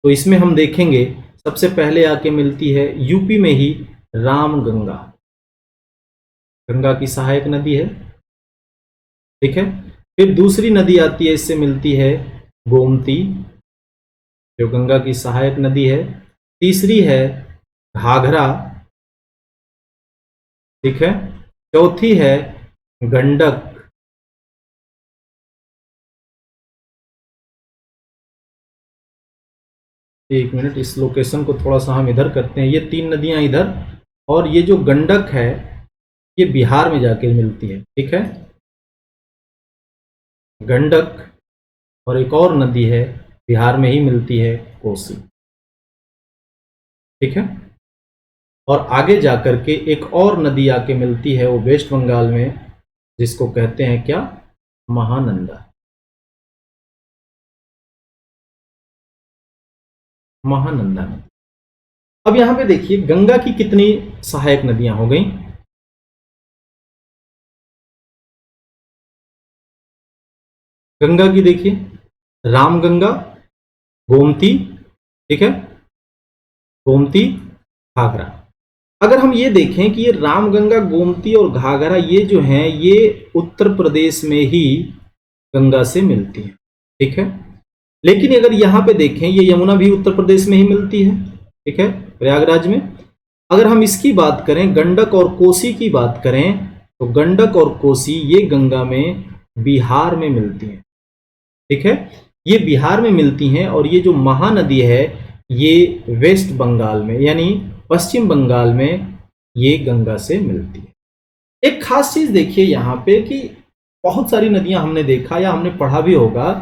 तो इसमें हम देखेंगे सबसे पहले आके मिलती है यूपी में ही रामगंगा, गंगा की सहायक नदी है, ठीक है। फिर दूसरी नदी आती है, इससे मिलती है गोमती, जो गंगा की सहायक नदी है। तीसरी है घाघरा, ठीक है। चौथी है गंडक, एक मिनट, इस लोकेशन को थोड़ा सा हम इधर करते हैं। ये 3 नदियां इधर, और ये जो गंडक है ये बिहार में जाके मिलती है, ठीक है। गंडक, और एक और नदी है बिहार में ही मिलती है, कोसी, ठीक है। और आगे जाकर के एक और नदी आके मिलती है, वो वेस्ट बंगाल में, जिसको कहते हैं क्या, महानंदा, महानंदा नदी। अब यहां पे देखिए गंगा की कितनी सहायक नदियां हो गई। गंगा की देखिए रामगंगा, गोमती, ठीक है, गोमती, घाघरा। अगर हम ये देखें कि ये रामगंगा, गोमती और घाघरा ये जो हैं ये उत्तर प्रदेश में ही गंगा से मिलती है, ठीक है। लेकिन अगर यहां पे देखें, ये यमुना भी उत्तर प्रदेश में ही मिलती है, ठीक है, प्रयागराज में। अगर हम इसकी बात करें, गंडक और कोसी की बात करें, तो गंडक और कोसी ये गंगा में बिहार में मिलती हैं, ठीक है, ये बिहार में मिलती हैं। और ये जो महानदी है ये वेस्ट बंगाल में, यानी पश्चिम बंगाल में ये गंगा से मिलती है। एक खास चीज देखिए यहां पे कि बहुत सारी नदियां हमने देखा या हमने पढ़ा भी होगा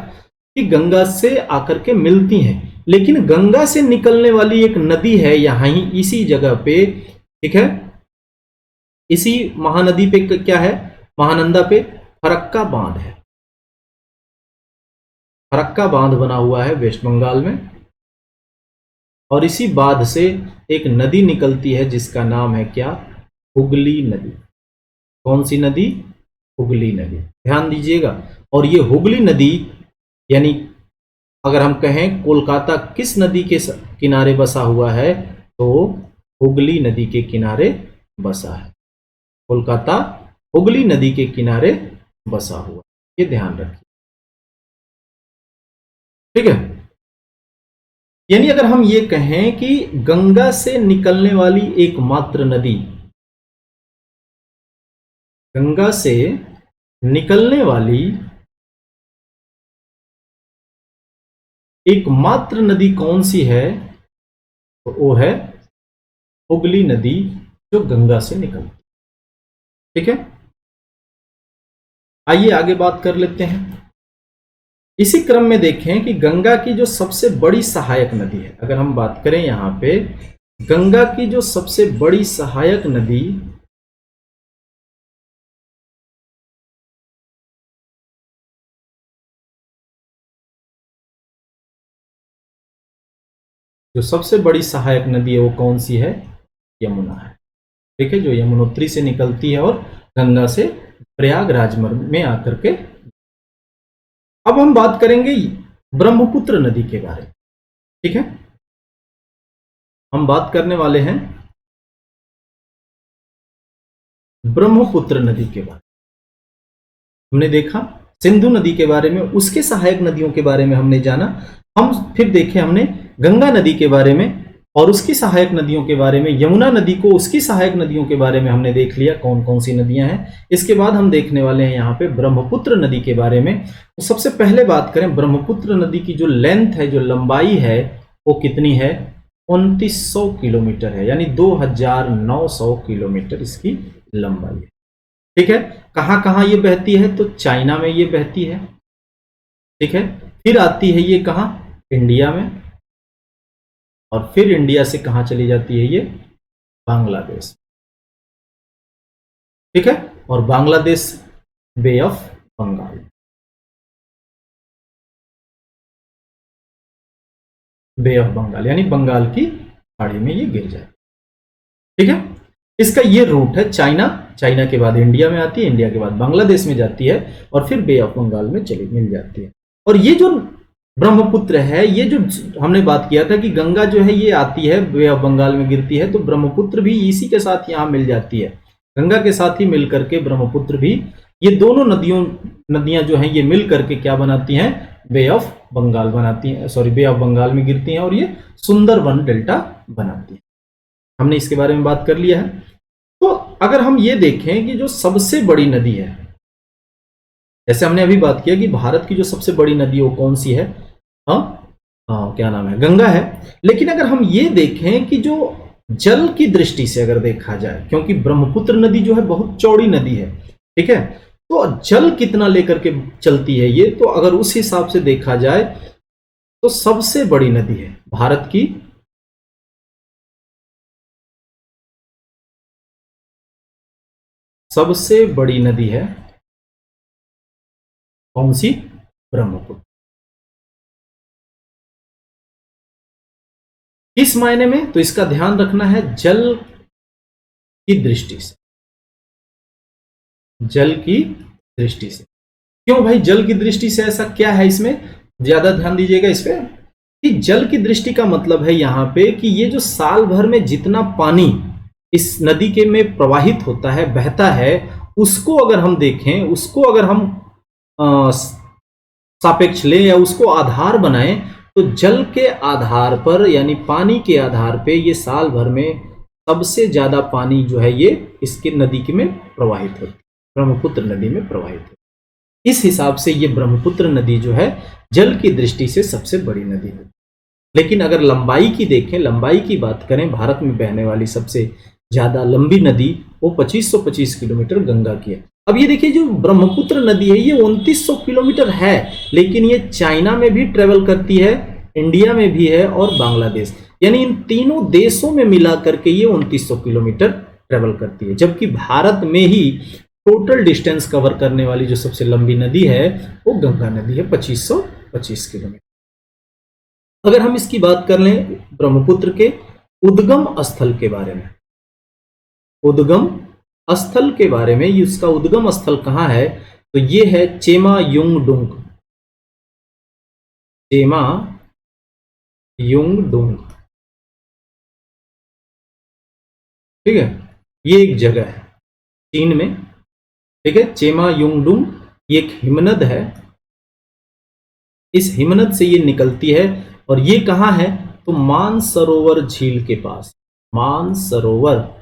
कि गंगा से आकर के मिलती हैं, लेकिन गंगा से निकलने वाली एक नदी है यहां ही इसी जगह पे, ठीक है। इसी महानदी पे क्या है, महानंदा पे फरक्का बांध है, फरक्का बांध बना हुआ है वेस्ट बंगाल में। और इसी बांध से एक नदी निकलती है जिसका नाम है क्या, हुगली नदी। कौन सी नदी, हुगली नदी, ध्यान दीजिएगा। और ये हुगली नदी, यानी अगर हम कहें कोलकाता किस नदी के किनारे बसा हुआ है, तो हुगली नदी के किनारे बसा है। कोलकाता हुगली नदी के किनारे बसा हुआ, ये ध्यान रखिए, ठीक है। यानी अगर हम ये कहें कि गंगा से निकलने वाली एकमात्र नदी, गंगा से निकलने वाली एकमात्र नदी कौन सी है, तो वो है हुगली नदी, जो गंगा से निकलती, ठीक है। आइए आगे बात कर लेते हैं। इसी क्रम में देखें कि गंगा की जो सबसे बड़ी सहायक नदी है, अगर हम बात करें यहां पे गंगा की जो सबसे बड़ी सहायक नदी, जो सबसे बड़ी सहायक नदी है वो कौन सी है? यमुना है। ठीक है, जो यमुनोत्री से निकलती है और गंगा से प्रयागराज में आकर के। अब हम बात करेंगे ब्रह्मपुत्र नदी के बारे में। ठीक है, हम बात करने वाले हैं ब्रह्मपुत्र नदी के बारे में। हमने देखा सिंधु नदी के बारे में, उसके सहायक नदियों के बारे में हमने जाना। हम फिर देखे हमने गंगा नदी के बारे में और उसकी सहायक नदियों के बारे में, यमुना नदी को उसकी सहायक नदियों के बारे में हमने देख लिया कौन कौन सी नदियां हैं। इसके बाद हम देखने वाले हैं यहाँ पे ब्रह्मपुत्र नदी के बारे में। तो सबसे पहले बात करें ब्रह्मपुत्र नदी की जो लेंथ है, जो लंबाई है, वो कितनी है? 2900 किलोमीटर है, यानी 2900 किलोमीटर इसकी लंबाई है। ठीक है, कहां कहां ये बहती है? तो चाइना में ये बहती है। ठीक है, फिर आती है ये कहां? इंडिया में, और फिर इंडिया से कहां चली जाती है ये? बांग्लादेश। ठीक है, और Bangladesh Bay of Bengal, bay of Bengal यानी बंगाल की खाड़ी में ये गिर जाए। ठीक है, इसका ये रूट है चाइना, चाइना के बाद इंडिया में आती है, इंडिया के बाद बांग्लादेश में जाती है और फिर बे ऑफ बंगाल में चली मिल जाती है। और ये जो ब्रह्मपुत्र है, ये जो हमने बात किया था कि गंगा जो है ये आती है बे ऑफ बंगाल में गिरती है, तो ब्रह्मपुत्र भी इसी के साथ यहां मिल जाती है, गंगा के साथ ही मिल करके ब्रह्मपुत्र भी, ये दोनों नदियां जो हैं ये मिल करके क्या बनाती हैं? बे ऑफ बंगाल बनाती हैं, सॉरी बे ऑफ बंगाल में गिरती हैं और ये सुंदरबन डेल्टा बनाती है। हमने इसके बारे में बात कर लिया है। तो अगर हम ये देखें कि जो सबसे बड़ी नदी है, जैसे हमने अभी बात किया कि भारत की जो सबसे बड़ी नदी वो कौन सी है? क्या नाम है? गंगा है। लेकिन अगर हम ये देखें कि जो जल की दृष्टि से अगर देखा जाए, क्योंकि ब्रह्मपुत्र नदी जो है बहुत चौड़ी नदी है, ठीक है, तो जल कितना लेकर के चलती है ये, तो अगर उस हिसाब से देखा जाए तो सबसे बड़ी नदी है भारत की सबसे बड़ी नदी है कौन सी? ब्रह्मपुत्र। किस मायने में? तो इसका ध्यान रखना है जल की दृष्टि से, जल की दृष्टि से। क्यों भाई जल की दृष्टि से? ऐसा क्या है इसमें? ज्यादा ध्यान दीजिएगा इस पे कि जल की दृष्टि का मतलब है यहां पे कि ये जो साल भर में जितना पानी इस नदी के में प्रवाहित होता है, बहता है, उसको अगर हम देखें, उसको अगर हम सापेक्ष लें या उसको आधार बनाएं, तो जल के आधार पर यानी पानी के आधार पे ये साल भर में सबसे ज्यादा पानी जो है ये इसके नदी के में प्रवाहित होती है, ब्रह्मपुत्र नदी में प्रवाहित होती है। इस हिसाब से ये ब्रह्मपुत्र नदी जो है जल की दृष्टि से सबसे बड़ी नदी है। लेकिन अगर लंबाई की देखें, लंबाई की बात करें, भारत में बहने वाली सबसे ज्यादा लंबी नदी वो 2525 किलोमीटर गंगा की है। अब ये देखिए जो ब्रह्मपुत्र नदी है ये 2900 किलोमीटर है, लेकिन ये चाइना में भी ट्रेवल करती है, इंडिया में भी है और बांग्लादेश, यानी इन तीनों देशों में मिला करके ये 2900 किलोमीटर ट्रेवल करती है। जबकि भारत में ही टोटल डिस्टेंस कवर करने वाली जो सबसे लंबी नदी है वो गंगा नदी है, 2525 किलोमीटर। अगर हम इसकी बात कर लें ब्रह्मपुत्र के उद्गम स्थल के बारे में, उद्गम स्थल के बारे में, इसका उद्गम स्थल कहां है? तो ये है चेमा युंगडुंग, चेमा युंगडुंग। ठीक है, ये एक जगह है चीन में। ठीक है, चेमा युंगडुंग ये एक हिमनद है, इस हिमनद से ये निकलती है और ये कहां है? तो मानसरोवर झील के पास, मानसरोवर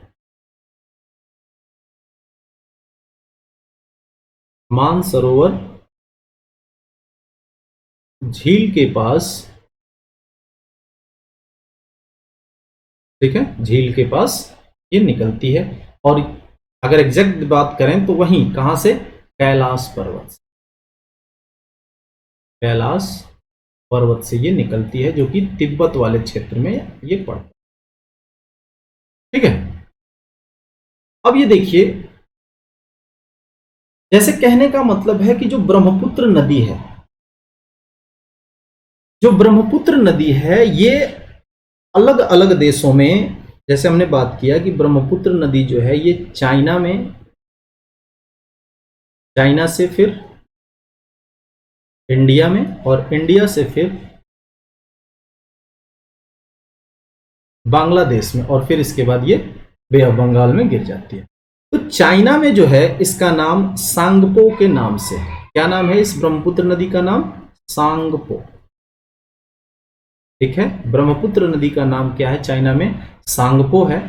झील के पास, ठीक है, झील के पास ये निकलती है। और अगर एग्जैक्ट बात करें तो वहीं कहां से? कैलाश पर्वत, कैलाश पर्वत से ये निकलती है, जो कि तिब्बत वाले क्षेत्र में ये पड़ता है। ठीक है, अब ये देखिए, जैसे कहने का मतलब है कि जो ब्रह्मपुत्र नदी है, जो ब्रह्मपुत्र नदी है ये अलग अलग देशों में, जैसे हमने बात किया कि ब्रह्मपुत्र नदी जो है ये चाइना से फिर इंडिया में, और इंडिया से फिर बांग्लादेश में, और फिर इसके बाद ये बे ऑफ बंगाल में गिर जाती है। तो चाइना में जो है इसका नाम सांगपो के नाम से है। क्या नाम है इस ब्रह्मपुत्र नदी का नाम? सांगपो। ठीक है, ब्रह्मपुत्र नदी का नाम क्या है चाइना में? सांगपो है।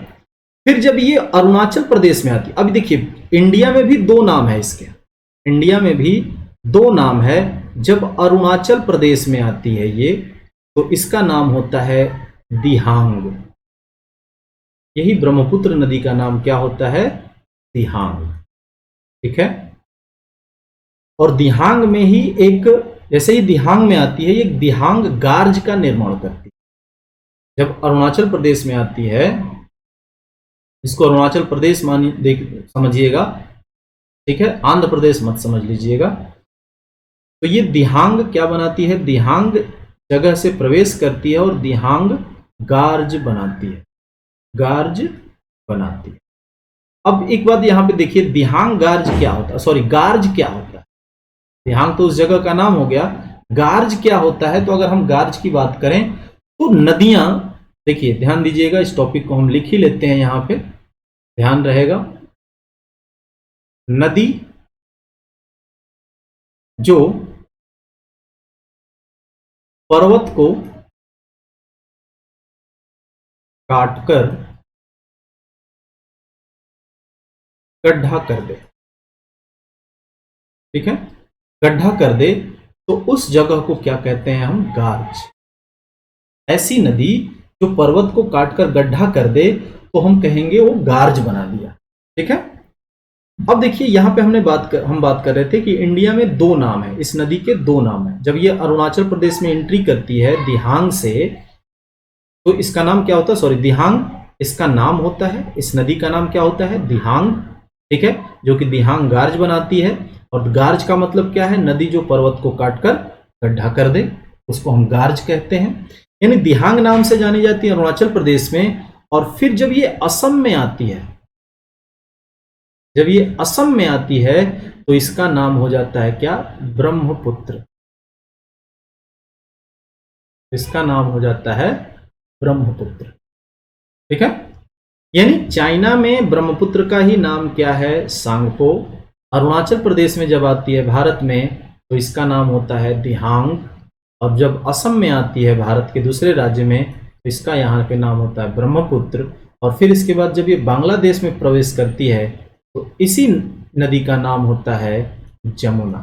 फिर जब ये अरुणाचल प्रदेश में आती है, अभी देखिए इंडिया में भी दो नाम है इसके, इंडिया में भी दो नाम है। जब अरुणाचल प्रदेश में आती है ये, तो इसका नाम होता है दिहांग। यही ब्रह्मपुत्र नदी का नाम क्या होता है? दिहांग। ठीक है, और दिहांग में ही एक, जैसे ही दिहांग में आती है, ये दिहांग गार्ज का निर्माण करती है। जब अरुणाचल प्रदेश में आती है, इसको अरुणाचल प्रदेश समझिएगा, ठीक है, आंध्र प्रदेश मत समझ लीजिएगा। तो ये दिहांग क्या बनाती है? दिहांग जगह से प्रवेश करती है और दिहांग गार्ज बनाती है, गार्ज बनाती है। अब एक बात यहां पे देखिए, दिहांग गार्ज क्या होता है, सॉरी गार्ज क्या होता है? दिहांग तो उस जगह का नाम हो गया, गार्ज क्या होता है? तो अगर हम गार्ज की बात करें तो नदियां, देखिए ध्यान दीजिएगा, इस टॉपिक को हम लिख ही लेते हैं यहां पे, ध्यान रहेगा। नदी जो पर्वत को काटकर गड्ढा कर दे, ठीक है, गड्ढा कर दे, तो उस जगह को क्या कहते हैं हम? गार्ज। ऐसी नदी जो पर्वत को काटकर गड्ढा कर दे, तो हम कहेंगे वो गार्ज बना दिया। ठीक है, अब देखिए यहां पे हम बात कर रहे थे कि इंडिया में दो नाम है, इस नदी के दो नाम है। जब ये अरुणाचल प्रदेश में एंट्री करती है दिहांग से, तो इसका नाम क्या होता है? सॉरी, दिहांग इसका नाम होता है, इस नदी का नाम क्या होता है? दिहांग। ठीक है, जो कि दिहांग गार्ज बनाती है। और गार्ज का मतलब क्या है? नदी जो पर्वत को काटकर गड्ढा कर दे, उसको हम गार्ज कहते हैं। यानी दिहांग नाम से जानी जाती है अरुणाचल प्रदेश में। और फिर जब ये असम में आती है, जब ये असम में आती है, तो इसका नाम हो जाता है क्या? ब्रह्मपुत्र। इसका नाम हो जाता है ब्रह्मपुत्र। ठीक है, यानी चाइना में ब्रह्मपुत्र का ही नाम क्या है? सांगपो। अरुणाचल प्रदेश में जब आती है भारत में, तो इसका नाम होता है दिहांग। अब जब असम में आती है भारत के दूसरे राज्य में, तो इसका यहाँ पे नाम होता है ब्रह्मपुत्र। और फिर इसके बाद जब ये बांग्लादेश में प्रवेश करती है, तो इसी नदी का नाम होता है जमुना।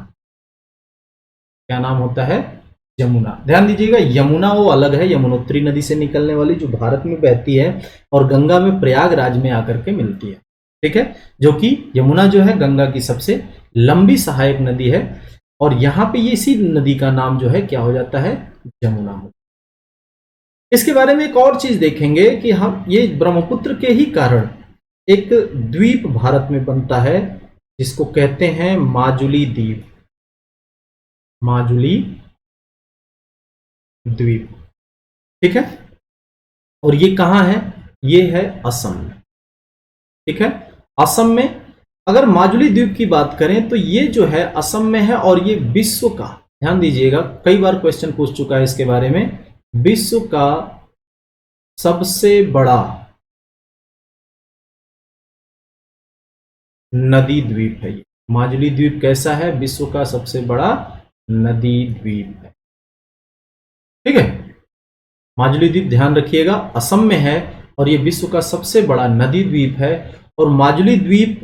क्या नाम होता है? यमुना। ध्यान दीजिएगा, यमुना वो अलग है, यमुनोत्री नदी से निकलने वाली, जो भारत में बहती है और गंगा में प्रयागराज में आकर के मिलती है। ठीक है, जो कि यमुना जो है गंगा की सबसे लंबी सहायक नदी है। और यहां पे ये इसी नदी का नाम जो है क्या हो जाता है? जमुना हो। इसके बारे में एक और चीज देखेंगे कि हम ये ब्रह्मपुत्र के ही कारण एक द्वीप भारत में बनता है, जिसको कहते हैं माजुली द्वीप। माजुली द्वीप। ठीक है, और ये कहां है? ये है असम में। ठीक है, असम में अगर माजुली द्वीप की बात करें, तो ये जो है असम में है। और ये विश्व का, ध्यान दीजिएगा, कई बार क्वेश्चन पूछ चुका है इसके बारे में, विश्व का सबसे बड़ा नदी द्वीप है ये। माजुली द्वीप कैसा है? विश्व का सबसे बड़ा नदी द्वीप है। ठीक है, माजुली द्वीप ध्यान रखिएगा असम में है, और ये विश्व का सबसे बड़ा नदी द्वीप है। और माजुली द्वीप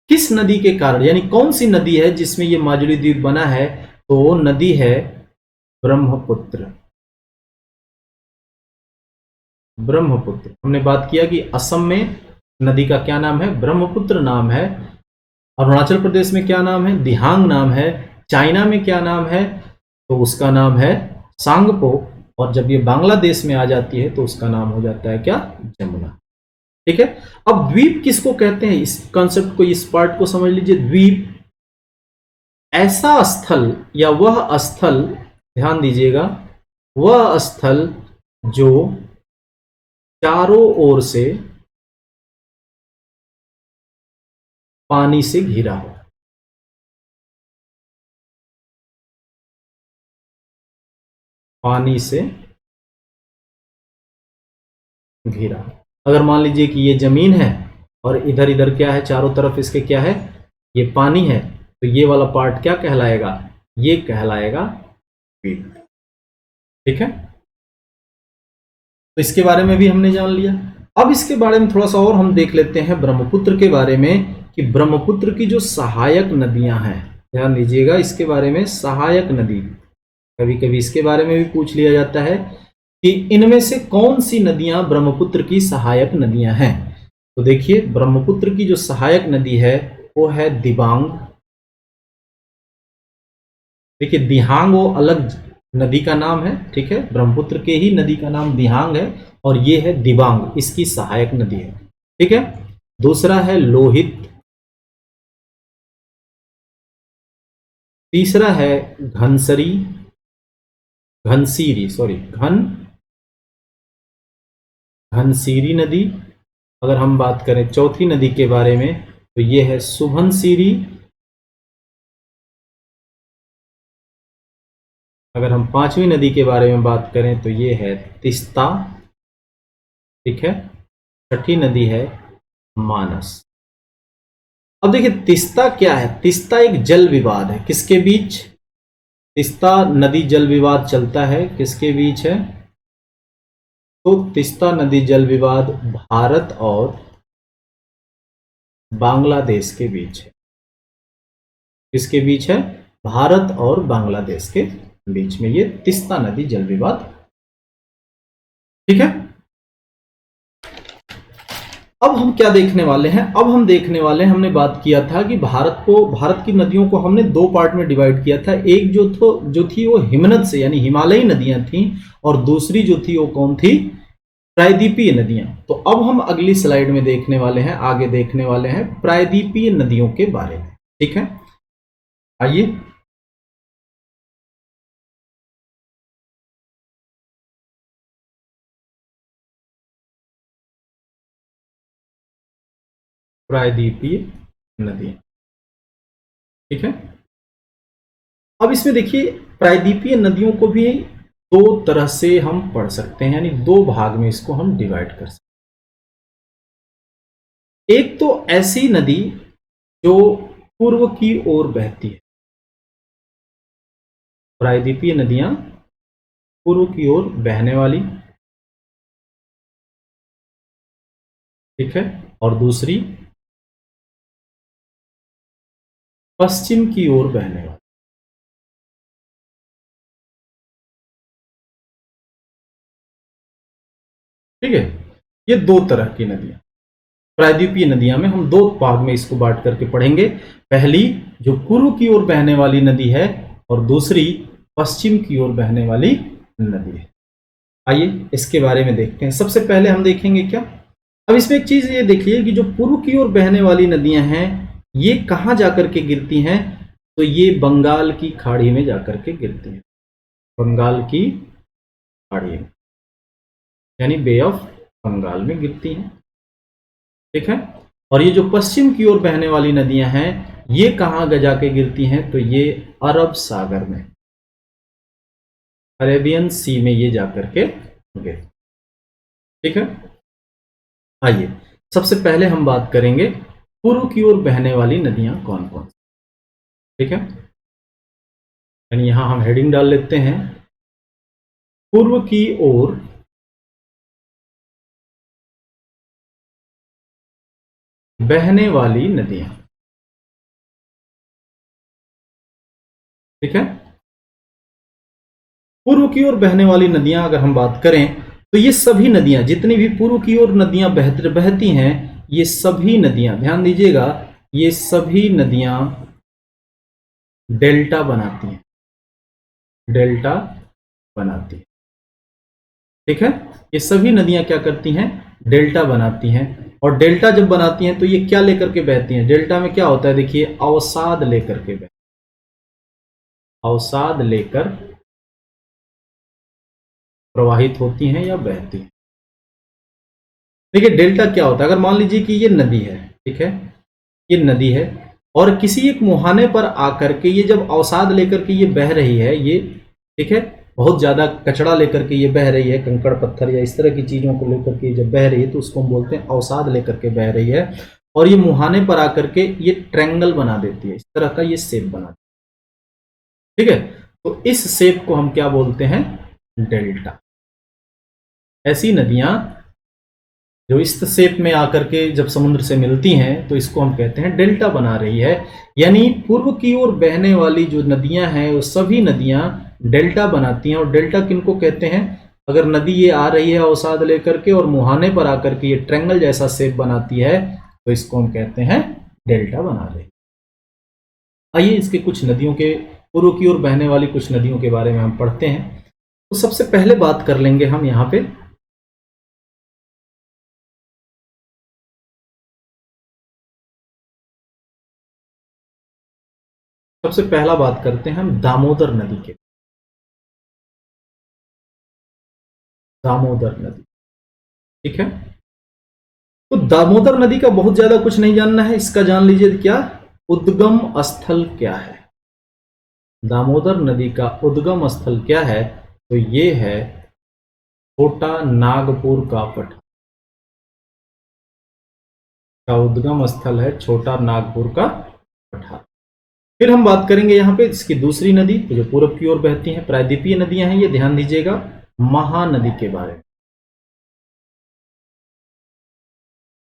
किस नदी के कारण, यानी कौन सी नदी है जिसमें ये माजुली द्वीप बना है? तो वो नदी है ब्रह्मपुत्र। ब्रह्मपुत्र। हमने बात किया कि असम में नदी का क्या नाम है? ब्रह्मपुत्र नाम है। अरुणाचल प्रदेश में क्या नाम है? दिहांग नाम है। चाइना में क्या नाम है? तो उसका नाम है सांगपो। और जब ये बांग्लादेश में आ जाती है, तो उसका नाम हो जाता है क्या? जमुना। ठीक है, अब द्वीप किसको कहते हैं? इस कॉन्सेप्ट को, इस पार्ट को समझ लीजिए। द्वीप ऐसा स्थल या वह स्थल, ध्यान दीजिएगा, वह स्थल जो चारों ओर से पानी से घिरा हो। पानी से घिरा। अगर मान लीजिए कि ये जमीन है और इधर इधर क्या है, चारों तरफ इसके क्या है, ये पानी है, तो ये वाला पार्ट क्या कहलाएगा, ये कहलाएगा द्वीप। ठीक है, तो इसके बारे में भी हमने जान लिया। अब इसके बारे में थोड़ा सा और हम देख लेते हैं ब्रह्मपुत्र के बारे में, कि ब्रह्मपुत्र की जो सहायक नदियां हैं, ध्यान दीजिएगा इसके बारे में, सहायक नदी, कभी कभी इसके बारे में भी पूछ लिया जाता है कि इनमें से कौन सी नदियां ब्रह्मपुत्र की सहायक नदियां हैं। तो देखिए, ब्रह्मपुत्र की जो सहायक नदी है वो है दिबांग। देखिए, दिहांग वो अलग नदी का नाम है, ठीक है, ब्रह्मपुत्र के ही नदी का नाम दिहांग है, और ये है दिबांग, इसकी सहायक नदी है। ठीक है, दूसरा है लोहित, तीसरा है घनसरी, घनसीरी, सॉरी, घनसीरी नदी। अगर हम बात करें चौथी नदी के बारे में, तो ये है सुबनसिरी। अगर हम पांचवी नदी के बारे में बात करें तो ये है तिस्ता। ठीक है, छठी नदी है मानस। अब देखिए, तिस्ता क्या है, तिस्ता एक जल विवाद है, किसके बीच, तिस्ता नदी जल विवाद चलता है किसके बीच है, तो तिस्ता नदी जल विवाद भारत और बांग्लादेश के बीच है। किसके बीच है, भारत और बांग्लादेश के बीच में ये तिस्ता नदी जल विवाद। ठीक है, अब हम क्या देखने वाले हैं, अब हम देखने वाले हैं, हमने बात किया था कि भारत की नदियों को हमने दो पार्ट में डिवाइड किया था। एक जो थी वो हिमनद से यानी हिमालयी नदियां थी, और दूसरी जो थी वो कौन थी, प्रायद्वीपीय नदियां। तो अब हम अगली स्लाइड में देखने वाले हैं, आगे देखने वाले हैं प्रायद्वीपीय नदियों के बारे में। ठीक है, आइए। प्रायद्वीपीय नदियां, ठीक है। अब इसमें देखिए, प्रायद्वीपीय नदियों को भी दो तरह से हम पढ़ सकते हैं, यानी दो भाग में इसको हम डिवाइड कर सकते हैं। एक तो ऐसी नदी जो पूर्व की ओर बहती है, प्रायद्वीपीय नदियां पूर्व की ओर बहने वाली, ठीक है, और दूसरी पश्चिम की ओर बहने वाली। ठीक है, ये दो तरह की नदियां, प्रायद्वीपीय नदियां में हम दो भाग में इसको बांट करके पढ़ेंगे। पहली जो पूर्व की ओर बहने वाली नदी है, और दूसरी पश्चिम की ओर बहने वाली नदी है। आइए इसके बारे में देखते हैं। सबसे पहले हम देखेंगे क्या, अब इसमें एक चीज ये देखिए कि जो पूर्व की ओर बहने वाली नदियां हैं, ये कहां जाकर के गिरती हैं, तो ये बंगाल की खाड़ी में जाकर के गिरती हैं, बंगाल की खाड़ी में, यानी बे ऑफ बंगाल में गिरती हैं। ठीक है, और ये जो पश्चिम की ओर बहने वाली नदियां हैं, ये कहां जाके गिरती हैं, तो ये अरब सागर में, अरेबियन सी में ये जाकर के गिरती। ठीक है, आइए सबसे पहले हम बात करेंगे पूर्व की ओर बहने वाली नदियां कौन कौन सी। ठीक है, यानी यहां हम हेडिंग डाल लेते हैं, पूर्व की ओर बहने वाली नदियां। ठीक है, पूर्व की ओर बहने वाली नदियां अगर हम बात करें, तो ये सभी नदियां, जितनी भी पूर्व की ओर नदियां बहती हैं, ये सभी नदियां, ध्यान दीजिएगा, ये सभी नदियां डेल्टा बनाती हैं, डेल्टा बनाती है। ठीक है, ये सभी नदियां क्या करती हैं, डेल्टा बनाती हैं। और डेल्टा जब बनाती हैं तो ये क्या लेकर के बहती हैं, डेल्टा में क्या होता है, देखिए, अवसाद लेकर के अवसाद लेकर प्रवाहित होती हैं या बहती हैं। देखिए डेल्टा क्या होता है, अगर मान लीजिए कि ये नदी है, ठीक है, ये नदी है और किसी एक मुहाने पर आकर के ये जब अवसाद लेकर के ये बह रही है, ये ठीक है, बहुत ज्यादा कचरा लेकर के ये बह रही है, कंकड़ पत्थर या इस तरह की चीजों को लेकर के जब बह रही है तो उसको हम बोलते हैं अवसाद लेकर के बह रही है, और ये मुहाने पर आकर के ये ट्रायंगल बना देती है, इस तरह का ये शेप बना, ठीक है। तो इस शेप को हम क्या बोलते हैं, डेल्टा। ऐसी नदियां जो इस शेप में आकर के जब समुद्र से मिलती हैं तो इसको हम कहते हैं डेल्टा बना रही है। यानी पूर्व की ओर बहने वाली जो नदियां हैं वो सभी नदियां डेल्टा बनाती हैं। और डेल्टा किनको कहते हैं, अगर नदी ये आ रही है अवसाद लेकर के और मुहाने पर आकर के ये ट्रायंगल जैसा शेप बनाती है तो इसको हम कहते हैं डेल्टा बना रही है। आइए इसके कुछ नदियों के, पूर्व की ओर बहने वाली कुछ नदियों के बारे में हम पढ़ते हैं। तो सबसे पहले बात कर लेंगे हम यहाँ पे, सबसे पहला बात करते हैं हम दामोदर नदी के। दामोदर नदी, ठीक है। तो दामोदर नदी का बहुत ज्यादा कुछ नहीं जानना है, इसका जान लीजिए क्या उद्गम स्थल क्या है। दामोदर नदी का उद्गम स्थल क्या है, तो ये है छोटा नागपुर का पठार। का उद्गम स्थल है छोटा नागपुर का पठार। फिर हम बात करेंगे यहाँ पे इसकी दूसरी नदी, तो जो पूरब की ओर बहती हैं, प्रायद्वीपीय नदियां हैं, ये ध्यान दीजिएगा, महानदी के बारे में।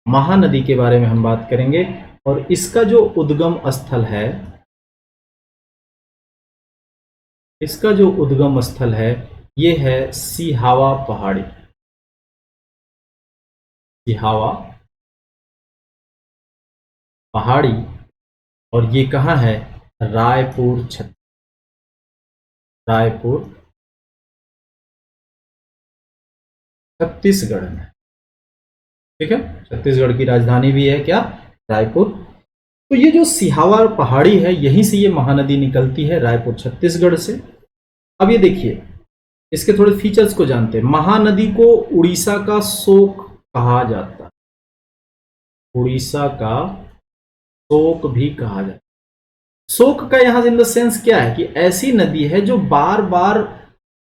महानदी के बारे में हम बात करेंगे और इसका जो उद्गम स्थल है, इसका जो उद्गम स्थल है ये है सिहावा पहाड़ी। सिहावा पहाड़ी, और ये कहाँ है, रायपुर रायपुर छत्तीसगढ़ में, ठीक है। छत्तीसगढ़ की राजधानी भी है क्या, रायपुर। तो ये जो सिहावा पहाड़ी है यहीं से ये महानदी निकलती है, रायपुर छत्तीसगढ़ से। अब ये देखिए इसके थोड़े फीचर्स को जानते हैं। महानदी को उड़ीसा का शोक कहा जाता है, उड़ीसा का शोक भी कहा जाता है। शोक का यहां इन द सेंस क्या है कि ऐसी नदी है जो बार बार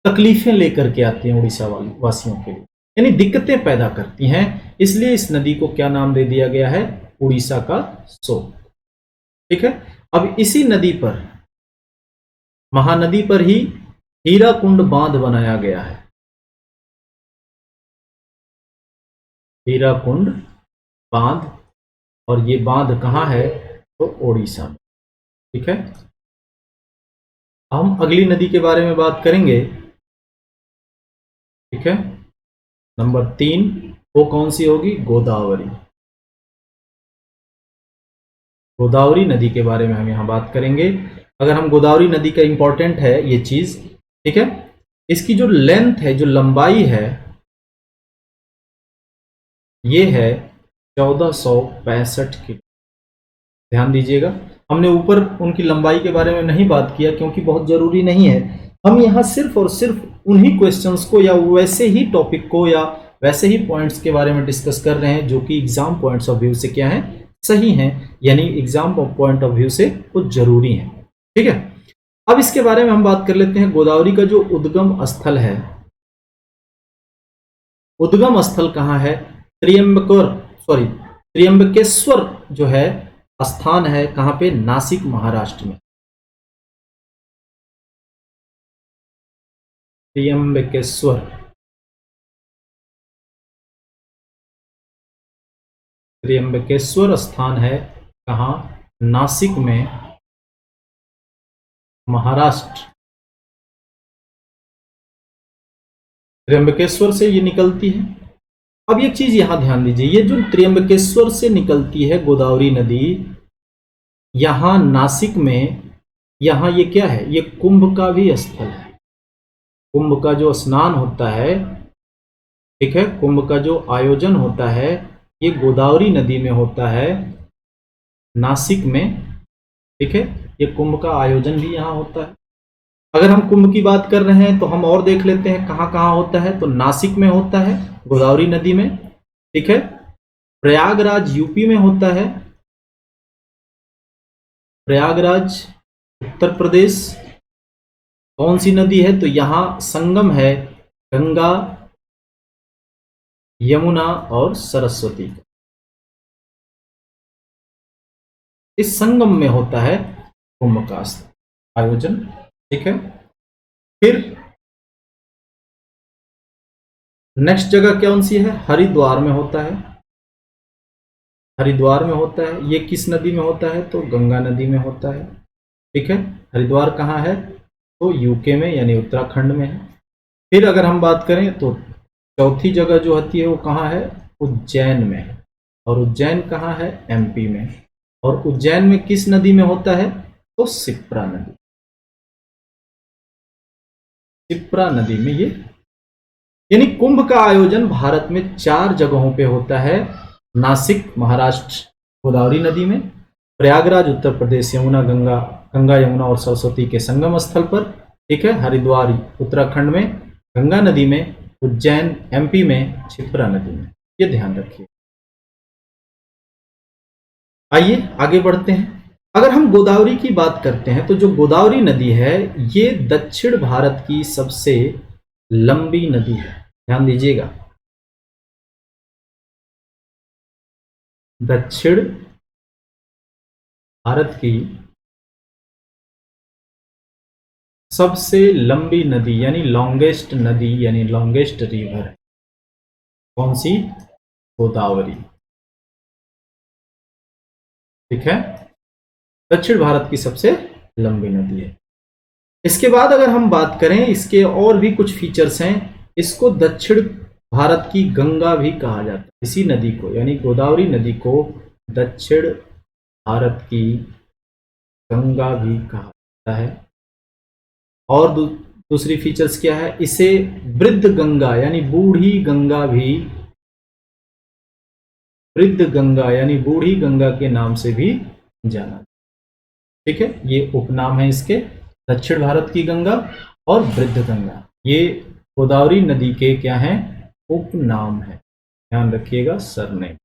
तकलीफें लेकर के आती हैं उड़ीसा वासियों के लिए, यानी दिक्कतें पैदा करती हैं, इसलिए इस नदी को क्या नाम दे दिया गया है, उड़ीसा का शोक, ठीक है। अब इसी नदी पर, महानदी पर ही हीराकुंड बांध बनाया गया है। हीराकुंड बांध, और ये बांध कहां है, तो ओडिशा में, ठीक है। हम अगली नदी के बारे में बात करेंगे, ठीक है। नंबर 3 वो कौन सी होगी, गोदावरी। गोदावरी नदी के बारे में हम यहां बात करेंगे। अगर हम गोदावरी नदी का इंपॉर्टेंट है ये चीज, ठीक है, इसकी जो लेंथ है, जो लंबाई है, ये है 1465 किलो। ध्यान दीजिएगा, हमने ऊपर उनकी लंबाई के बारे में नहीं बात किया क्योंकि बहुत जरूरी नहीं है। हम यहां सिर्फ और सिर्फ उन्हीं क्वेश्चंस को या वैसे ही टॉपिक को या वैसे ही पॉइंट्स के बारे में डिस्कस कर रहे हैं जो कि एग्जाम पॉइंट्स ऑफ व्यू से क्या है, सही हैं, यानी एग्जाम पॉइंट ऑफ व्यू से वो जरूरी है, ठीक है। अब इसके बारे में हम बात कर लेते हैं। गोदावरी का जो उद्गम स्थल है, उद्गम स्थल कहां है, त्र्यंबकेश्वर जो है स्थान है कहां पे, नासिक महाराष्ट्र में। त्र्यंबकेश्वर, त्र्यंबकेश्वर स्थान है कहां, नासिक में, महाराष्ट्र। त्र्यंबकेश्वर से ये निकलती है। अब एक चीज यहां ध्यान दीजिए, ये जो त्र्यंबकेश्वर से निकलती है गोदावरी नदी, यहां नासिक में, यहां ये क्या है, ये कुंभ का भी स्थल है। कुंभ का जो स्नान होता है, ठीक है, कुंभ का जो आयोजन होता है ये गोदावरी नदी में होता है, नासिक में, ठीक है। ये कुंभ का आयोजन भी यहां होता है। अगर हम कुंभ की बात कर रहे हैं तो हम और देख लेते हैं कहां कहां होता है, तो नासिक में होता है, गोदावरी नदी में, ठीक है। प्रयागराज यूपी में होता है, प्रयागराज उत्तर प्रदेश। कौन सी नदी है? तो यहां संगम है गंगा, यमुना और सरस्वती का। इस संगम में होता है कुंभ का आयोजन। ठीक है। फिर नेक्स्ट जगह कौन सी है? हरिद्वार में होता है, हरिद्वार में होता है। ये किस नदी में होता है? तो गंगा नदी में होता है। ठीक है। हरिद्वार कहाँ है? तो यूके में यानी उत्तराखंड में है। फिर अगर हम बात करें तो चौथी जगह जो होती है वो कहाँ है? उज्जैन में है। और उज्जैन कहाँ है? एमपी में। और उज्जैन में किस नदी में होता है? तो शिप्रा नदी, शिप्रा नदी में ये, यानी कुंभ का आयोजन भारत में 4 जगहों पे होता है। नासिक महाराष्ट्र गोदावरी नदी में, प्रयागराज उत्तर प्रदेश यमुना गंगा, गंगा यमुना और सरस्वती के संगम स्थल पर। ठीक है। हरिद्वार उत्तराखंड में गंगा नदी में, उज्जैन एमपी में, क्षिप्रा नदी में। ये ध्यान रखिए। आइए आगे बढ़ते हैं। अगर हम गोदावरी की बात करते हैं तो जो गोदावरी नदी है ये दक्षिण भारत की सबसे लंबी नदी है। ध्यान दीजिएगा, दक्षिण भारत की सबसे लंबी नदी यानी लॉन्गेस्ट नदी यानी लॉन्गेस्ट रिवर है। कौन सी? गोदावरी। ठीक है। दक्षिण भारत की सबसे लंबी नदी है। इसके बाद अगर हम बात करें, इसके और भी कुछ फीचर्स हैं। इसको दक्षिण भारत की गंगा भी कहा जाता है। इसी नदी को यानी गोदावरी नदी को दक्षिण भारत की गंगा भी कहा जाता है। और दूसरी फीचर्स क्या है? इसे वृद्ध गंगा यानी बूढ़ी गंगा भी, वृद्ध गंगा यानी बूढ़ी गंगा के नाम से भी जाना। ठीक है। ये उपनाम है इसके, दक्षिण भारत की गंगा और वृद्ध गंगा। ये गोदावरी नदी के क्या हैं? उपनाम है। ध्यान रखिएगा, सरनेम,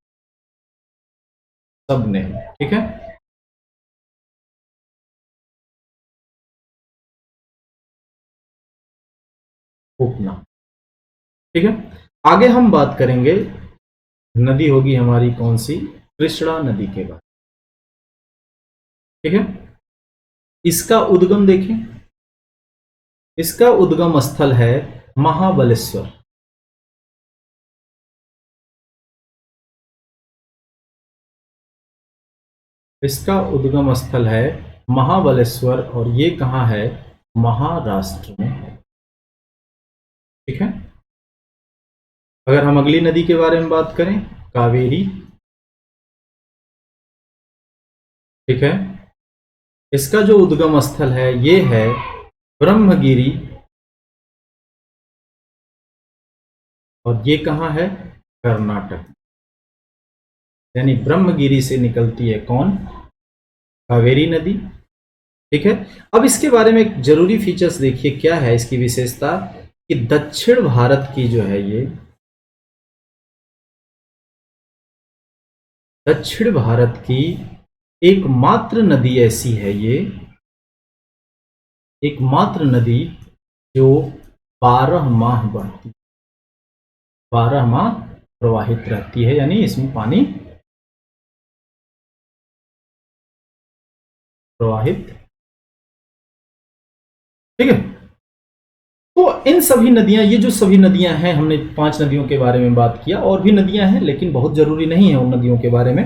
सब नेम। ठीक है। उपनाम। ठीक है। आगे हम बात करेंगे, नदी होगी हमारी कौन सी? कृष्णा नदी के बाद। ठीक है। इसका उद्गम देखें, इसका उद्गम स्थल है महाबलेश्वर। इसका उद्गम स्थल है महाबलेश्वर और ये कहां है? महाराष्ट्र में है। ठीक है। अगर हम अगली नदी के बारे में बात करें, कावेरी। ठीक है। इसका जो उद्गम स्थल है ये है ब्रह्मगिरी और ये कहां है? कर्नाटक। यानी ब्रह्मगिरी से निकलती है कौन? कावेरी नदी। ठीक है। अब इसके बारे में एक जरूरी फीचर्स देखिए, क्या है इसकी विशेषता कि दक्षिण भारत की जो है ये, दक्षिण भारत की एकमात्र नदी ऐसी है, ये एकमात्र नदी जो 12 माह बहती, 12 माह प्रवाहित रहती है, यानी इसमें पानी प्रवाहित। ठीक है। तो इन सभी नदियां, ये जो सभी नदियां हैं, हमने 5 नदियों के बारे में बात किया। और भी नदियां हैं लेकिन बहुत जरूरी नहीं है उन नदियों के बारे में।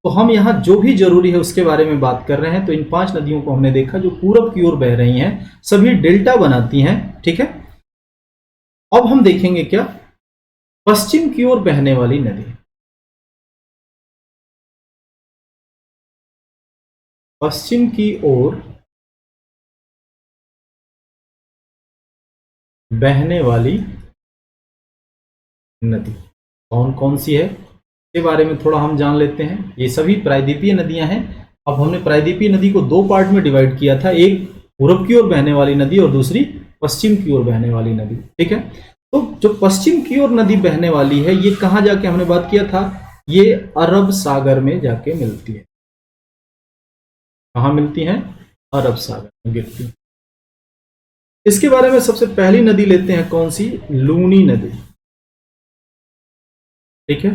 तो हम यहां जो भी जरूरी है उसके बारे में बात कर रहे हैं। तो इन 5 नदियों को हमने देखा जो पूरब की ओर बह रही हैं, सभी डेल्टा बनाती हैं। ठीक है। अब हम देखेंगे क्या? पश्चिम की ओर बहने वाली नदी, पश्चिम की ओर बहने वाली नदी कौन कौन सी है, इसके बारे में थोड़ा हम जान लेते हैं। ये सभी प्रायद्वीपीय नदियां हैं। अब हमने प्रायद्वीपीय नदी को 2 पार्ट में डिवाइड किया था, एक पूरब की ओर बहने वाली नदी और दूसरी पश्चिम की ओर बहने वाली नदी। ठीक है। तो जो पश्चिम की ओर नदी बहने वाली है, ये कहां जाके हमने बात किया था, ये अरब सागर में जाके मिलती है। कहां मिलती हैं? अरब सागर में गिरती है। इसके बारे में सबसे पहली नदी लेते हैं, कौन सी? लूनी नदी। ठीक है,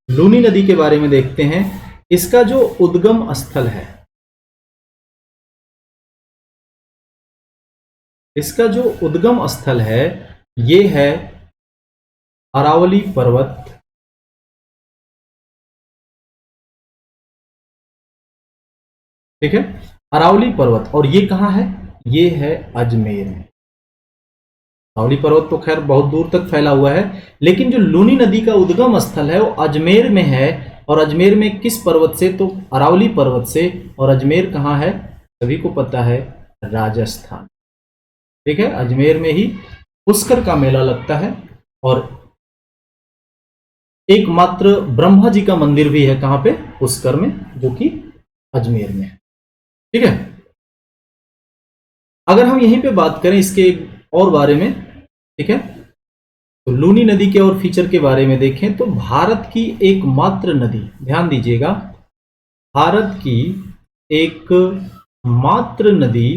लूनी नदी के बारे में देखते हैं। इसका जो उद्गम स्थल है, इसका जो उद्गम स्थल है, ये है अरावली पर्वत। ठीक है, अरावली पर्वत। और ये कहां है? ये है अजमेर में। अरावली पर्वत तो खैर बहुत दूर तक फैला हुआ है, लेकिन जो लूनी नदी का उद्गम स्थल है वो अजमेर में है। और अजमेर में किस पर्वत से? तो अरावली पर्वत से। और अजमेर कहां है? सभी को पता है, राजस्थान। ठीक है, अजमेर में ही पुष्कर का मेला लगता है। और एकमात्र ब्रह्मा जी का मंदिर भी है, कहां पे? पुष्कर में, जो कि अजमेर में है। ठीक है, अगर हम यहीं पे बात करें इसके और बारे में, ठीक है, तो लूनी नदी के और फीचर के बारे में देखें तो भारत की एकमात्र नदी, ध्यान दीजिएगा, भारत की एक मात्र नदी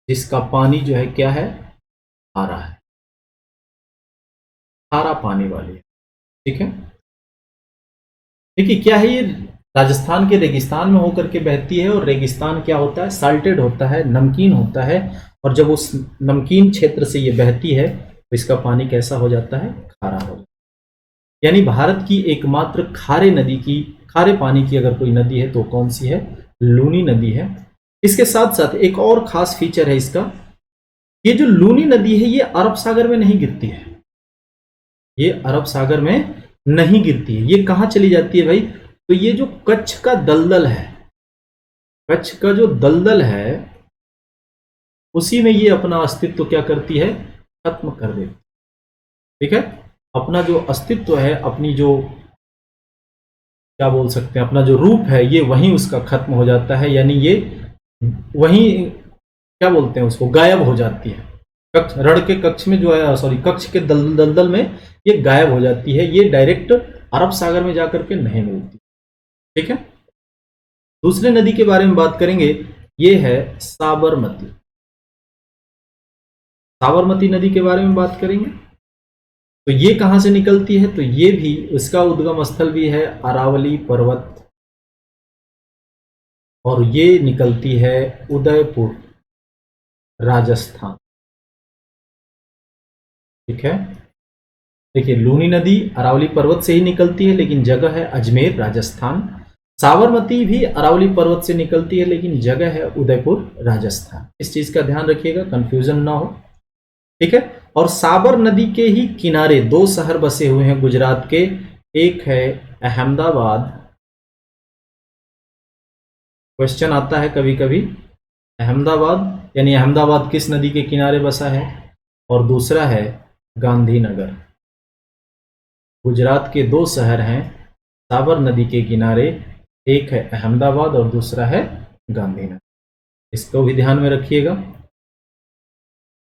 जिसका पानी जो है क्या है? खारा है, खारा पानी वाली है। ठीक है, देखिए क्या है ये, राजस्थान के रेगिस्तान में होकर के बहती है। और रेगिस्तान क्या होता है? साल्टेड होता है, नमकीन होता है। और जब उस नमकीन क्षेत्र से ये बहती है तो इसका पानी कैसा हो जाता है? खारा हो जाता है। यानी भारत की एकमात्र खारे नदी की, खारे पानी की अगर कोई नदी है तो कौन सी है? लूनी नदी है। इसके साथ साथ एक और खास फीचर है इसका, ये जो लूनी नदी है ये अरब सागर में नहीं गिरती है। ये अरब सागर में नहीं गिरती है। ये कहां चली जाती है भाई? तो ये जो कच्छ का दलदल है, कच्छ का जो दलदल है, उसी में ये अपना अस्तित्व क्या करती है? खत्म कर देती। ठीक है, अपना जो अस्तित्व है, अपनी जो क्या बोल सकते हैं, अपना जो रूप है, ये वहीं उसका खत्म हो जाता है। यानी ये वहीं क्या बोलते हैं उसको, गायब हो जाती है। कक्ष, रण के कक्ष में जो है, सॉरी, कक्ष के दलदल में ये गायब हो जाती है। ये डायरेक्ट अरब सागर में जाकर के नहीं मिलती। ठीक है, दूसरे नदी के बारे में बात करेंगे, ये है साबरमती। साबरमती नदी के बारे में बात करेंगे तो ये कहां से निकलती है? तो ये भी, इसका उद्गम स्थल भी है अरावली पर्वत। और ये निकलती है उदयपुर, राजस्थान। ठीक है, देखिए लूनी नदी अरावली पर्वत से ही निकलती है, लेकिन जगह है अजमेर, राजस्थान। साबरमती भी अरावली पर्वत से निकलती है, लेकिन जगह है उदयपुर, राजस्थान। इस चीज का ध्यान रखिएगा, कंफ्यूजन ना हो। ठीक है, और साबर नदी के ही किनारे दो शहर बसे हुए हैं गुजरात के। एक है अहमदाबाद। क्वेश्चन आता है कभी कभी, अहमदाबाद यानी अहमदाबाद किस नदी के किनारे बसा है? और दूसरा है गांधीनगर। गुजरात के दो शहर हैं साबर नदी के किनारे, एक है अहमदाबाद और दूसरा है गांधीनगर। इसको भी ध्यान में रखिएगा।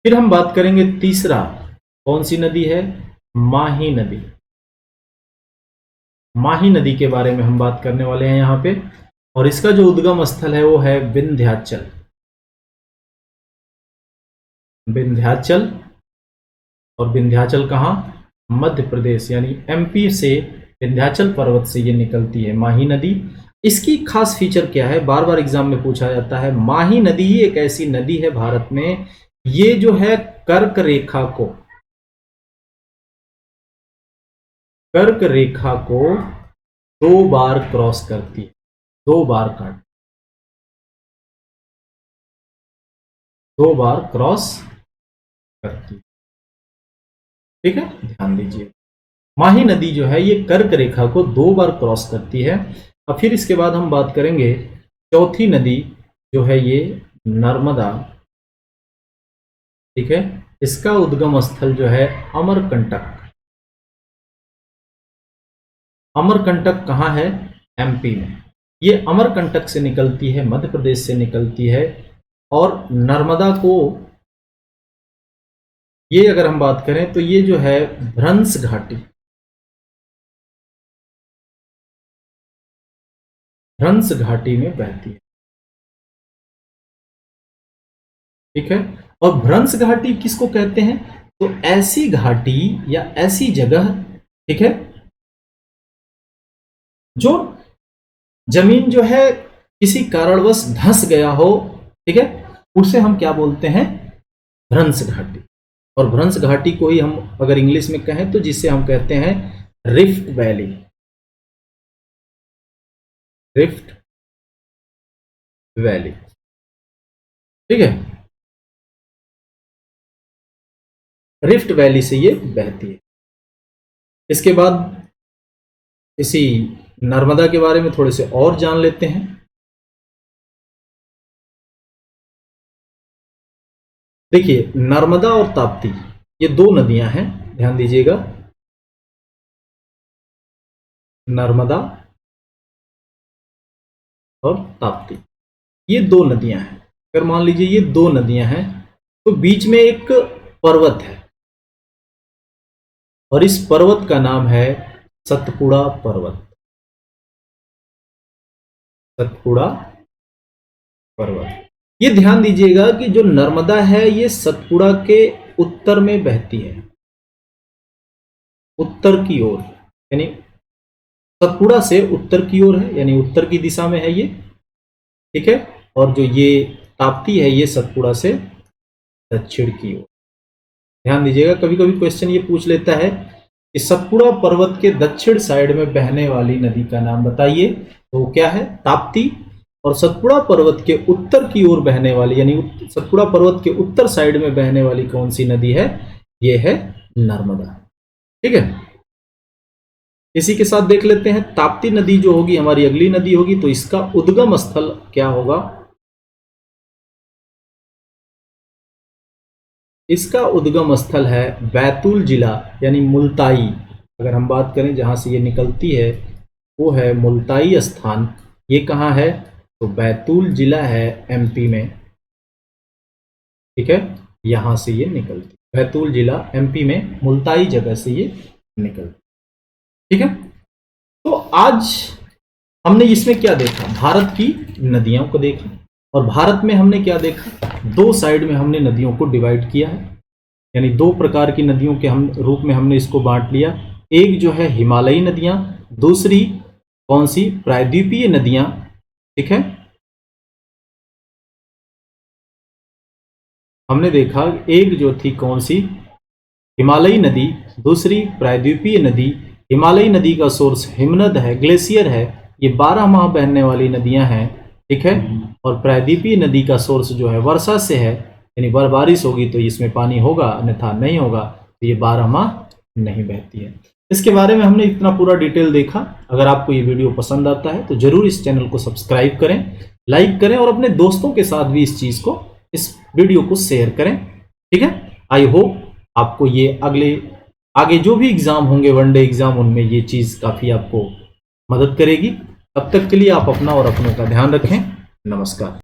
फिर हम बात करेंगे तीसरा, कौन सी नदी है? माही नदी। माही नदी के बारे में हम बात करने वाले हैं यहां पे। और इसका जो उद्गम स्थल है वो है विंध्याचल। विंध्याचल, और विंध्याचल कहां? मध्य प्रदेश, यानी एमपी से विंध्याचल पर्वत से ये निकलती है माही नदी। इसकी खास फीचर क्या है? बार बार एग्जाम में पूछा जाता है। माही नदी ही एक ऐसी नदी है भारत में, ये जो है कर्क रेखा को, कर्क रेखा को दो बार क्रॉस करती है, दो बार काट, दो बार क्रॉस करती है। ठीक है, ध्यान दीजिए, माही नदी जो है ये कर्क रेखा को दो बार क्रॉस करती है। और फिर इसके बाद हम बात करेंगे चौथी नदी, जो है ये नर्मदा। ठीक है, इसका उद्गम स्थल जो है अमरकंटक। अमरकंटक कहाँ है? एमपी में। ये अमरकंटक से निकलती है, मध्य प्रदेश से निकलती है। और नर्मदा को ये अगर हम बात करें तो ये जो है भ्रंश घाटी, भ्रंश घाटी में बहती है। ठीक है, और भ्रंश घाटी किसको कहते हैं? तो ऐसी घाटी या ऐसी जगह, ठीक है, जो जमीन जो है किसी कारणवश धंस गया हो, ठीक है, उसे हम क्या बोलते हैं? भ्रंश घाटी। और भ्रंश घाटी को ही हम अगर इंग्लिश में कहें तो जिसे हम कहते हैं रिफ्ट वैली, रिफ्ट वैली। ठीक है, रिफ्ट वैली से ये बहती है। इसके बाद इसी नर्मदा के बारे में थोड़े से और जान लेते हैं। देखिए, नर्मदा और ताप्ती ये दो नदियां हैं, ध्यान दीजिएगा। नर्मदा और ताप्ती ये दो नदियां हैं। अगर मान लीजिए ये दो नदियां हैं तो बीच में एक पर्वत है और इस पर्वत का नाम है सतपुड़ा पर्वत, सतपुड़ा पर्वत। ये ध्यान दीजिएगा कि जो नर्मदा है ये सतपुड़ा के उत्तर में बहती है, उत्तर की ओर, यानी सतपुड़ा से उत्तर की ओर है, यानी उत्तर की दिशा में है ये। ठीक है, और जो ये ताप्ती है ये सतपुड़ा से दक्षिण की ओर। ध्यान दीजिएगा, कभी कभी क्वेश्चन ये पूछ लेता है कि सतपुड़ा पर्वत के दक्षिण साइड में बहने वाली नदी का नाम बताइए, तो वो क्या है? ताप्ती। और सतपुड़ा पर्वत के उत्तर की ओर बहने वाली, यानी सतपुड़ा पर्वत के उत्तर साइड में बहने वाली कौन सी नदी है? ये है नर्मदा। ठीक है, इसी के साथ देख लेते हैं ताप्ती नदी जो होगी हमारी अगली नदी होगी, तो इसका उद्गम स्थल क्या होगा? इसका उद्गम स्थल है बैतूल जिला, यानी मुल्ताई। अगर हम बात करें जहां से ये निकलती है वो है मुल्ताई स्थान। ये कहाँ है? तो बैतूल जिला है एमपी में। ठीक है, यहां से ये निकलती, बैतूल जिला एमपी में मुल्ताई जगह से ये निकलती। ठीक है, तो आज हमने इसमें क्या देखा? भारत की नदियों को देखा, और भारत में हमने क्या देखा? दो साइड में हमने नदियों को डिवाइड किया है, यानी दो प्रकार की नदियों के हम रूप में हमने इसको बांट लिया। एक जो है हिमालयी नदियां, दूसरी कौन सी? प्रायद्वीपीय नदियां। ठीक है, हमने देखा एक जो थी कौन सी? हिमालयी नदी, दूसरी प्रायद्वीपीय नदी। हिमालयी नदी का सोर्स हिमनद है, ग्लेशियर है, ये 12 माह बहने वाली नदियां हैं। ठीक है, और प्रायद्वीपीय नदी का सोर्स जो है वर्षा से है, यानी बारिश होगी तो इसमें पानी होगा, अन्यथा नहीं होगा, तो ये 12 माह नहीं बहती है। इसके बारे में हमने इतना पूरा डिटेल देखा। अगर आपको ये वीडियो पसंद आता है तो जरूर इस चैनल को सब्सक्राइब करें, लाइक करें और अपने दोस्तों के साथ भी इस चीज को, इस वीडियो को शेयर करें। ठीक है, आई होप आपको ये आगे जो भी एग्जाम होंगे, वनडे एग्जाम, उनमें ये चीज काफी आपको मदद करेगी। तब तक के लिए आप अपना और अपनों का ध्यान रखें। नमस्कार।